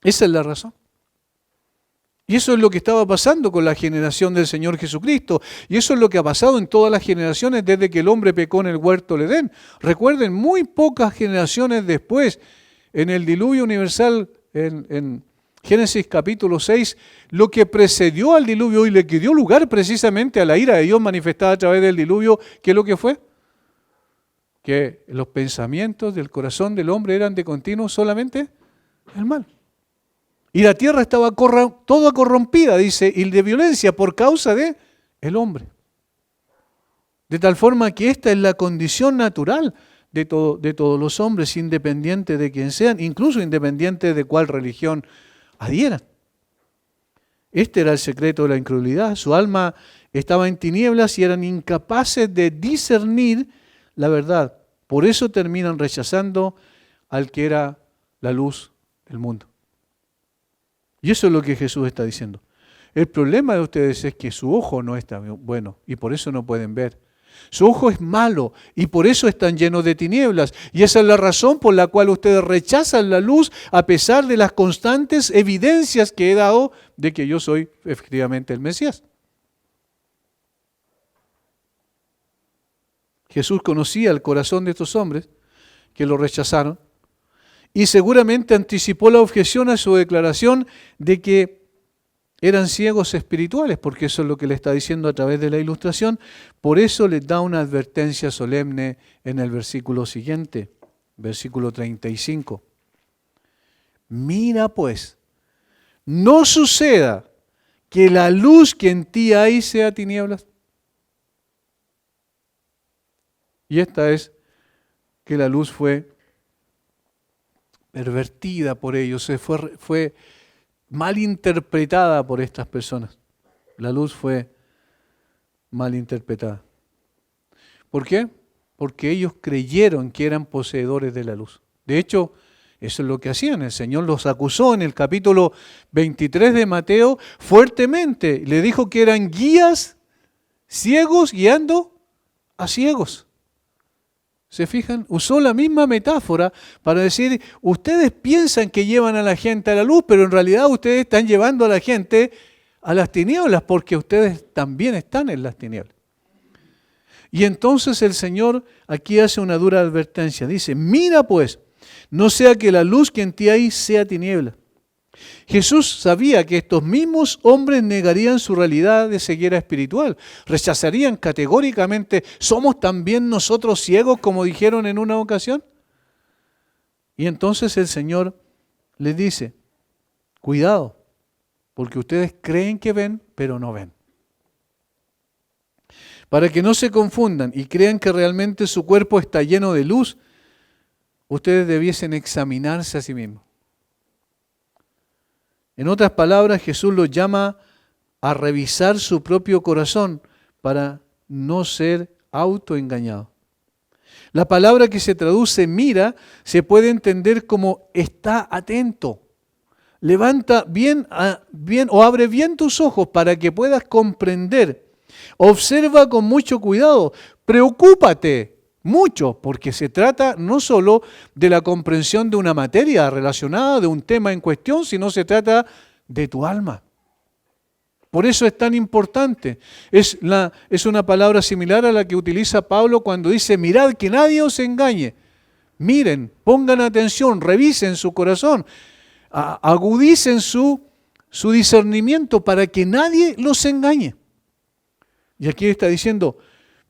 Esa es la razón. Y eso es lo que estaba pasando con la generación del Señor Jesucristo. Y eso es lo que ha pasado en todas las generaciones desde que el hombre pecó en el huerto del Edén. Recuerden, muy pocas generaciones después, en el diluvio universal, en Génesis capítulo 6, lo que precedió al diluvio y le que dio lugar precisamente a la ira de Dios manifestada a través del diluvio, ¿qué es lo que fue? Que los pensamientos del corazón del hombre eran de continuo solamente el mal. Y la tierra estaba toda corrompida, dice, y de violencia por causa de el hombre. De tal forma que esta es la condición natural de todos los hombres, independiente de quién sean, incluso independiente de cuál religión adhieran. Este era el secreto de la incredulidad. Su alma estaba en tinieblas y eran incapaces de discernir la verdad. Por eso terminan rechazando al que era la luz del mundo. Y eso es lo que Jesús está diciendo. El problema de ustedes es que su ojo no está bueno y por eso no pueden ver. Su ojo es malo y por eso están llenos de tinieblas. Y esa es la razón por la cual ustedes rechazan la luz a pesar de las constantes evidencias que he dado de que yo soy efectivamente el Mesías. Jesús conocía el corazón de estos hombres que lo rechazaron y seguramente anticipó la objeción a su declaración de que eran ciegos espirituales, porque eso es lo que le está diciendo a través de la ilustración. Por eso les da una advertencia solemne en el versículo siguiente, versículo 35. Mira pues, no suceda que la luz que en ti hay sea tinieblas. Y esta es que la luz fue pervertida por ellos, fue mal interpretada por estas personas. La luz fue mal interpretada. ¿Por qué? Porque ellos creyeron que eran poseedores de la luz. De hecho, eso es lo que hacían. El Señor los acusó en el capítulo 23 de Mateo fuertemente. Le dijo que eran guías ciegos guiando a ciegos. ¿Se fijan? Usó la misma metáfora para decir, ustedes piensan que llevan a la gente a la luz, pero en realidad ustedes están llevando a la gente a las tinieblas porque ustedes también están en las tinieblas. Y entonces el Señor aquí hace una dura advertencia. Dice, mira pues, no sea que la luz que en ti hay sea tiniebla. Jesús sabía que estos mismos hombres negarían su realidad de ceguera espiritual. Rechazarían categóricamente, ¿somos también nosotros ciegos como dijeron en una ocasión? Y entonces el Señor les dice, cuidado, porque ustedes creen que ven, pero no ven. Para que no se confundan y crean que realmente su cuerpo está lleno de luz, ustedes debiesen examinarse a sí mismos. En otras palabras, Jesús los llama a revisar su propio corazón para no ser autoengañados. La palabra que se traduce mira se puede entender como está atento. Levanta bien o abre bien tus ojos para que puedas comprender. Observa con mucho cuidado. Preocúpate mucho, porque se trata no solo de la comprensión de una materia relacionada, de un tema en cuestión, sino se trata de tu alma. Por eso es tan importante. Es una palabra similar a la que utiliza Pablo cuando dice, mirad que nadie os engañe. Miren, pongan atención, revisen su corazón, agudicen su discernimiento para que nadie los engañe. Y aquí está diciendo,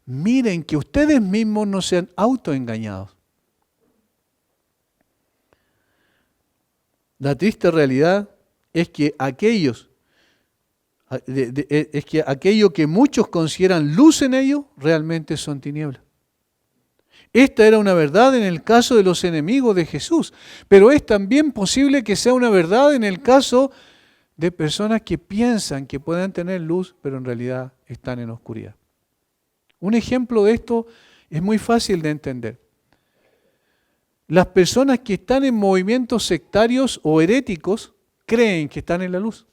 miren que ustedes mismos no sean autoengañados. La triste realidad es que aquello que muchos consideran luz en ellos, realmente son tinieblas. Esta era una verdad en el caso de los enemigos de Jesús, pero es también posible que sea una verdad en el caso de personas que piensan que pueden tener luz, pero en realidad están en oscuridad. Un ejemplo de esto es muy fácil de entender. Las personas que están en movimientos sectarios o heréticos creen que están en la luz.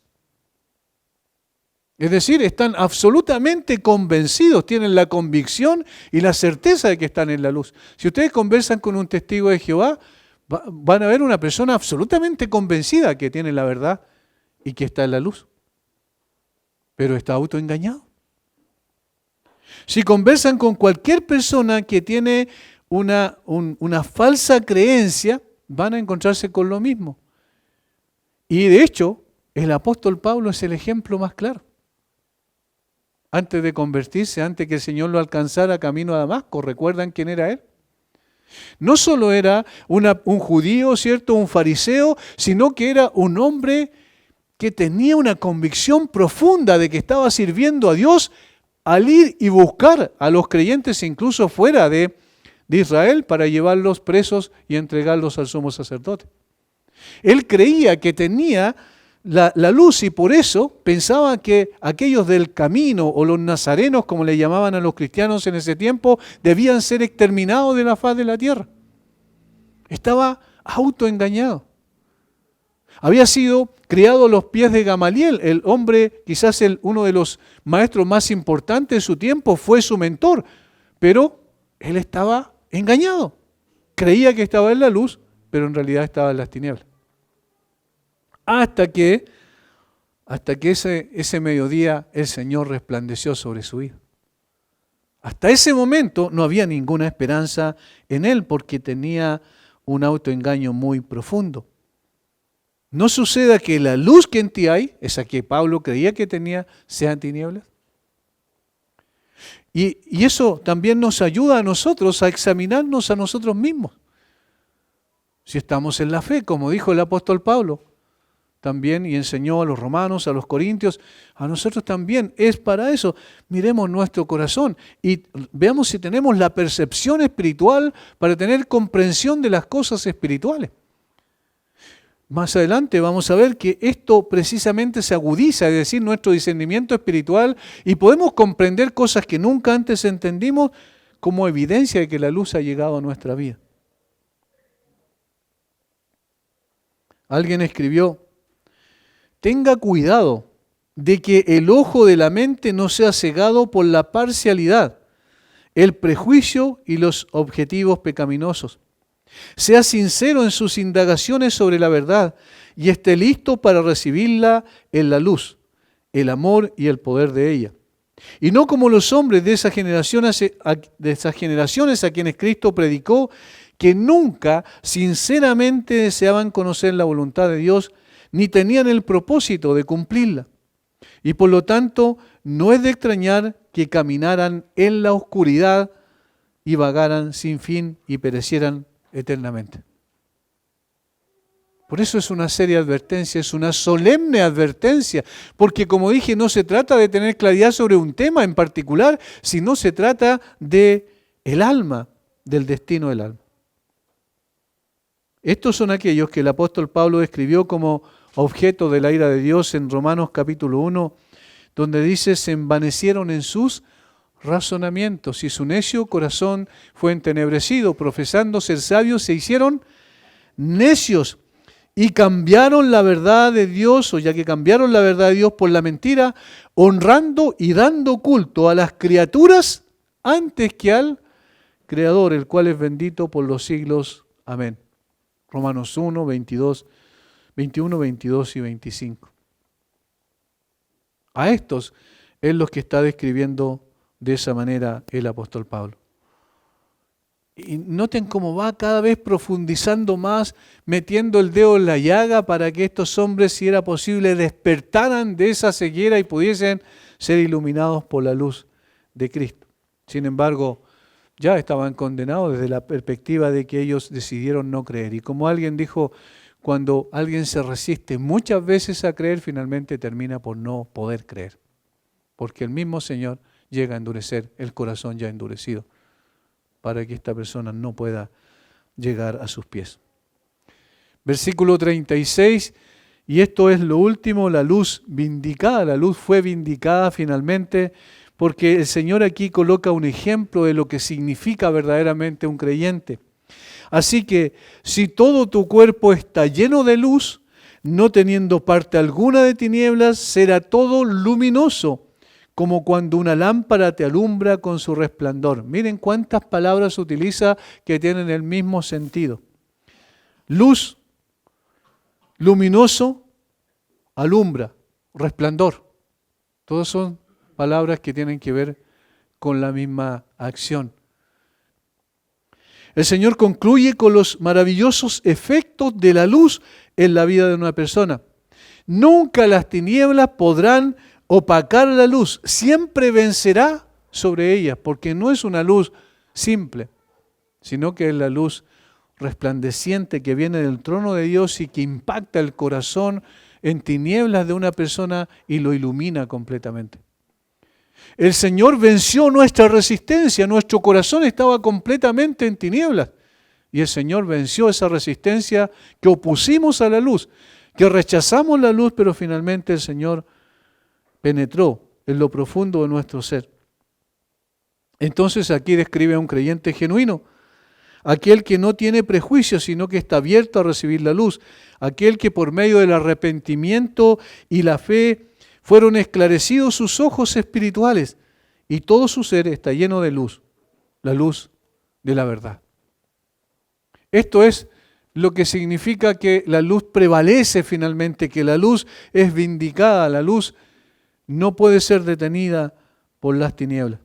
Es decir, están absolutamente convencidos, tienen la convicción y la certeza de que están en la luz. Si ustedes conversan con un testigo de Jehová, van a ver una persona absolutamente convencida que tiene la verdad y que está en la luz. Pero está autoengañado. Si conversan con cualquier persona que tiene una falsa creencia, van a encontrarse con lo mismo. Y de hecho, el apóstol Pablo es el ejemplo más claro. Antes de convertirse, antes que el Señor lo alcanzara camino a Damasco, ¿recuerdan quién era él? No solo era un judío, ¿cierto? Un fariseo, sino que era un hombre que tenía una convicción profunda de que estaba sirviendo a Dios al ir y buscar a los creyentes incluso fuera de Israel para llevarlos presos y entregarlos al sumo sacerdote. Él creía que tenía la luz y por eso pensaba que aquellos del camino o los nazarenos, como le llamaban a los cristianos en ese tiempo, debían ser exterminados de la faz de la tierra. Estaba autoengañado. Había sido criado a los pies de Gamaliel, el hombre, quizás uno de los maestros más importantes de su tiempo, fue su mentor, pero él estaba engañado. Creía que estaba en la luz, pero en realidad estaba en las tinieblas. Hasta que ese mediodía el Señor resplandeció sobre su vida. Hasta ese momento no había ninguna esperanza en él porque tenía un autoengaño muy profundo. ¿No suceda que la luz que en ti hay, esa que Pablo creía que tenía, sean tinieblas? Y eso también nos ayuda a nosotros a examinarnos a nosotros mismos. Si estamos en la fe, como dijo el apóstol Pablo, también y enseñó a los romanos, a los corintios, a nosotros también es para eso. Miremos nuestro corazón y veamos si tenemos la percepción espiritual para tener comprensión de las cosas espirituales. Más adelante vamos a ver que esto precisamente se agudiza, es decir, nuestro discernimiento espiritual y podemos comprender cosas que nunca antes entendimos como evidencia de que la luz ha llegado a nuestra vida. Alguien escribió, tenga cuidado de que el ojo de la mente no sea cegado por la parcialidad el prejuicio y los objetivos pecaminosos. Sea sincero en sus indagaciones sobre la verdad y esté listo para recibirla en la luz, el amor y el poder de ella. Y no como los hombres de esas generaciones a quienes Cristo predicó, que nunca sinceramente deseaban conocer la voluntad de Dios, ni tenían el propósito de cumplirla. Y por lo tanto, no es de extrañar que caminaran en la oscuridad y vagaran sin fin y perecieran eternamente. Por eso es una seria advertencia, es una solemne advertencia, porque como dije, no se trata de tener claridad sobre un tema en particular, sino se trata de el alma, del destino del alma. Estos son aquellos que el apóstol Pablo describió como objeto de la ira de Dios en Romanos capítulo 1, donde dice, se envanecieron en sus razonamientos y su necio corazón fue entenebrecido, profesando ser sabios, se hicieron necios y cambiaron la verdad de Dios, o ya que cambiaron la verdad de Dios por la mentira, honrando y dando culto a las criaturas antes que al Creador, el cual es bendito por los siglos. Amén. Romanos 1, 22, 21, 22 y 25. A estos es los que está describiendo de esa manera el apóstol Pablo. Y noten cómo va cada vez profundizando más, metiendo el dedo en la llaga para que estos hombres, si era posible, despertaran de esa ceguera y pudiesen ser iluminados por la luz de Cristo. Sin embargo, ya estaban condenados desde la perspectiva de que ellos decidieron no creer. Y como alguien dijo, cuando alguien se resiste muchas veces a creer, finalmente termina por no poder creer. Porque el mismo Señor llega a endurecer el corazón ya endurecido para que esta persona no pueda llegar a sus pies. Versículo 36, y esto es lo último, la luz vindicada. La luz fue vindicada finalmente porque el Señor aquí coloca un ejemplo de lo que significa verdaderamente un creyente. Así que si todo tu cuerpo está lleno de luz, no teniendo parte alguna de tinieblas, será todo luminoso, como cuando una lámpara te alumbra con su resplandor. Miren cuántas palabras utiliza que tienen el mismo sentido. Luz, luminoso, alumbra, resplandor. Todos son palabras que tienen que ver con la misma acción. El Señor concluye con los maravillosos efectos de la luz en la vida de una persona. Nunca las tinieblas podrán opacar la luz, siempre vencerá sobre ellas, porque no es una luz simple, sino que es la luz resplandeciente que viene del trono de Dios y que impacta el corazón en tinieblas de una persona y lo ilumina completamente. El Señor venció nuestra resistencia, nuestro corazón estaba completamente en tinieblas y el Señor venció esa resistencia que opusimos a la luz, que rechazamos la luz, pero finalmente el Señor penetró en lo profundo de nuestro ser. Entonces aquí describe a un creyente genuino, aquel que no tiene prejuicios, sino que está abierto a recibir la luz, aquel que por medio del arrepentimiento y la fe fueron esclarecidos sus ojos espirituales y todo su ser está lleno de luz, la luz de la verdad. Esto es lo que significa que la luz prevalece finalmente, que la luz es vindicada, la luz no puede ser detenida por las tinieblas.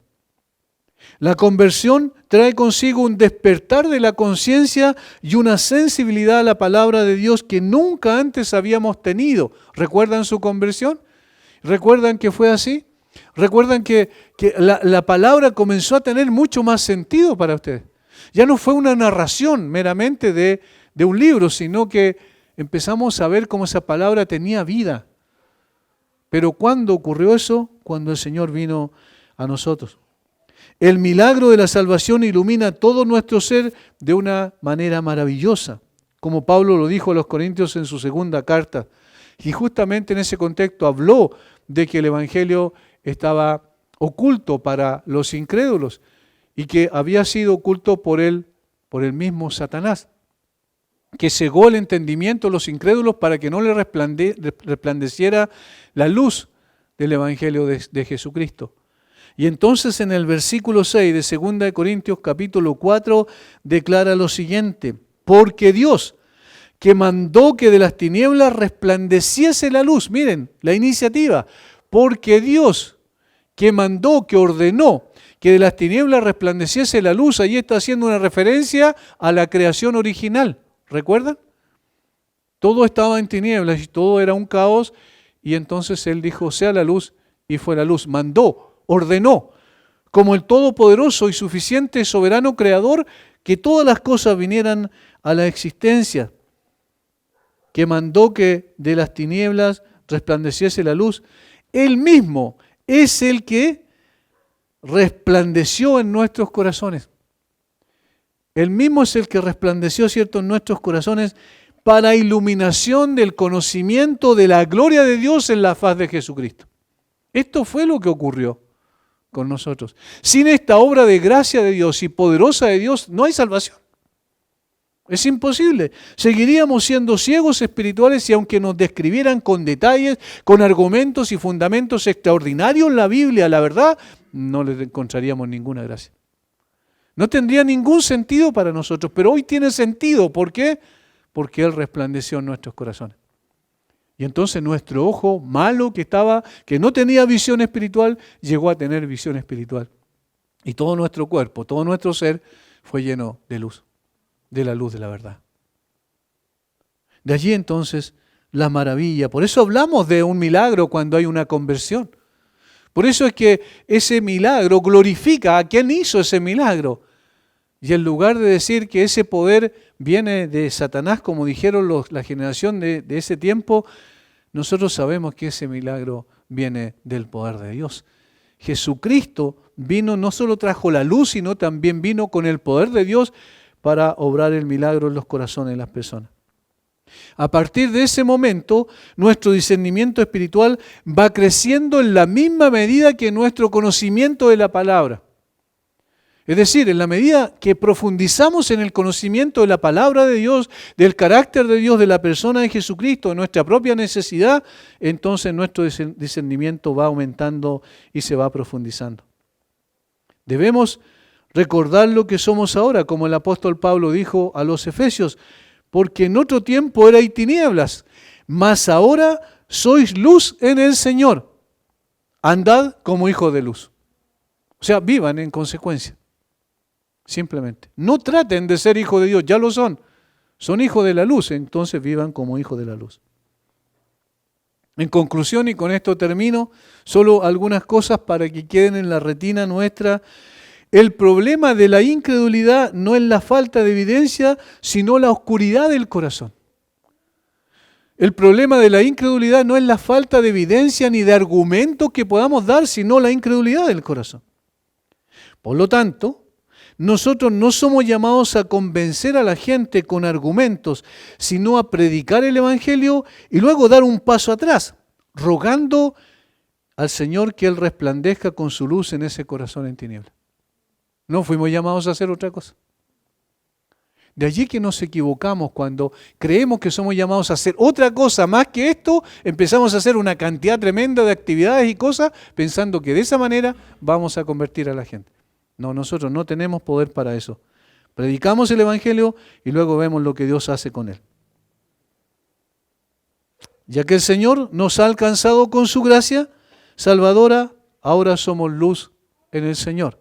La conversión trae consigo un despertar de la conciencia y una sensibilidad a la palabra de Dios que nunca antes habíamos tenido. ¿Recuerdan su conversión? ¿Recuerdan que fue así? ¿Recuerdan que la palabra comenzó a tener mucho más sentido para ustedes? Ya no fue una narración meramente de un libro, sino que empezamos a ver cómo esa palabra tenía vida. Pero ¿cuándo ocurrió eso? Cuando el Señor vino a nosotros. El milagro de la salvación ilumina todo nuestro ser de una manera maravillosa, como Pablo lo dijo a los Corintios en su segunda carta. Y justamente en ese contexto habló de que el Evangelio estaba oculto para los incrédulos y que había sido oculto por el mismo Satanás, que cegó el entendimiento de los incrédulos para que no le resplandeciera la luz del Evangelio de Jesucristo. Y entonces en el versículo 6 de 2 de Corintios capítulo 4 declara lo siguiente: porque Dios, que mandó que de las tinieblas resplandeciese la luz, miren la iniciativa, porque Dios, que mandó, que ordenó que de las tinieblas resplandeciese la luz, allí está haciendo una referencia a la creación original, ¿recuerdan? Todo estaba en tinieblas y todo era un caos, y entonces Él dijo, sea la luz, y fue la luz. Mandó, ordenó, como el todopoderoso y suficiente soberano creador, que todas las cosas vinieran a la existencia, que mandó que de las tinieblas resplandeciese la luz. Él mismo es el que resplandeció en nuestros corazones. Él mismo es el que resplandeció, ¿cierto?, en nuestros corazones para iluminación del conocimiento de la gloria de Dios en la faz de Jesucristo. Esto fue lo que ocurrió con nosotros. Sin esta obra de gracia de Dios y poderosa de Dios, no hay salvación. Es imposible. Seguiríamos siendo ciegos espirituales y aunque nos describieran con detalles, con argumentos y fundamentos extraordinarios en la Biblia, la verdad, no le encontraríamos ninguna gracia. No tendría ningún sentido para nosotros, pero hoy tiene sentido. ¿Por qué? Porque Él resplandeció en nuestros corazones. Y entonces nuestro ojo malo que no tenía visión espiritual, llegó a tener visión espiritual. Y todo nuestro cuerpo, todo nuestro ser fue lleno de luz, de la luz de la verdad. De allí entonces la maravilla. Por eso hablamos de un milagro cuando hay una conversión. Por eso es que ese milagro glorifica a quien hizo ese milagro. Y en lugar de decir que ese poder viene de Satanás, como dijeron la generación de ese tiempo, nosotros sabemos que ese milagro viene del poder de Dios. Jesucristo vino, no solo trajo la luz, sino también vino con el poder de Dios para obrar el milagro en los corazones de las personas. A partir de ese momento, nuestro discernimiento espiritual va creciendo en la misma medida que nuestro conocimiento de la palabra. Es decir, en la medida que profundizamos en el conocimiento de la palabra de Dios, del carácter de Dios, de la persona de Jesucristo, de nuestra propia necesidad, entonces nuestro discernimiento va aumentando y se va profundizando. Debemos recordar lo que somos ahora, como el apóstol Pablo dijo a los Efesios, porque en otro tiempo erais tinieblas, mas ahora sois luz en el Señor. Andad como hijos de luz. O sea, vivan en consecuencia. Simplemente. No traten de ser hijos de Dios, ya lo son. Son hijos de la luz, entonces vivan como hijos de la luz. En conclusión, y con esto termino, solo algunas cosas para que queden en la retina nuestra. El problema de la incredulidad no es la falta de evidencia, sino la oscuridad del corazón. El problema de la incredulidad no es la falta de evidencia ni de argumentos que podamos dar, sino la incredulidad del corazón. Por lo tanto, nosotros no somos llamados a convencer a la gente con argumentos, sino a predicar el Evangelio y luego dar un paso atrás, rogando al Señor que Él resplandezca con su luz en ese corazón en tinieblas. No fuimos llamados a hacer otra cosa. De allí que nos equivocamos cuando creemos que somos llamados a hacer otra cosa más que esto, empezamos a hacer una cantidad tremenda de actividades y cosas pensando que de esa manera vamos a convertir a la gente. No, nosotros no tenemos poder para eso. Predicamos el Evangelio y luego vemos lo que Dios hace con él. Ya que el Señor nos ha alcanzado con su gracia salvadora, ahora somos luz en el Señor.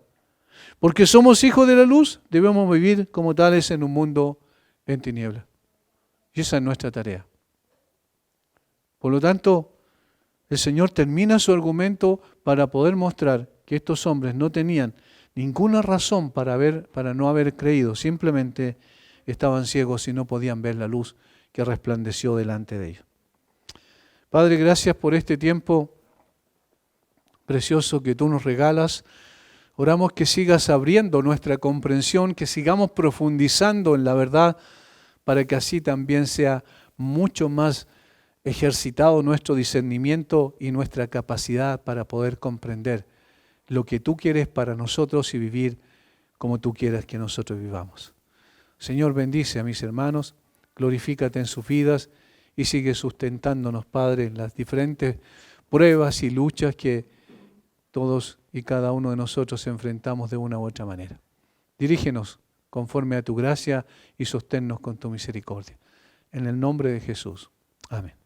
Porque somos hijos de la luz, debemos vivir como tales en un mundo en tinieblas. Y esa es nuestra tarea. Por lo tanto, el Señor termina su argumento para poder mostrar que estos hombres no tenían ninguna razón para no haber creído, simplemente estaban ciegos y no podían ver la luz que resplandeció delante de ellos. Padre, gracias por este tiempo precioso que tú nos regalas. Oramos que sigas abriendo nuestra comprensión, que sigamos profundizando en la verdad para que así también sea mucho más ejercitado nuestro discernimiento y nuestra capacidad para poder comprender lo que tú quieres para nosotros y vivir como tú quieras que nosotros vivamos. Señor, bendice a mis hermanos, glorifícate en sus vidas y sigue sustentándonos, Padre, en las diferentes pruebas y luchas que todos y cada uno de nosotros enfrentamos de una u otra manera. Dirígenos conforme a tu gracia y sosténnos con tu misericordia. En el nombre de Jesús. Amén.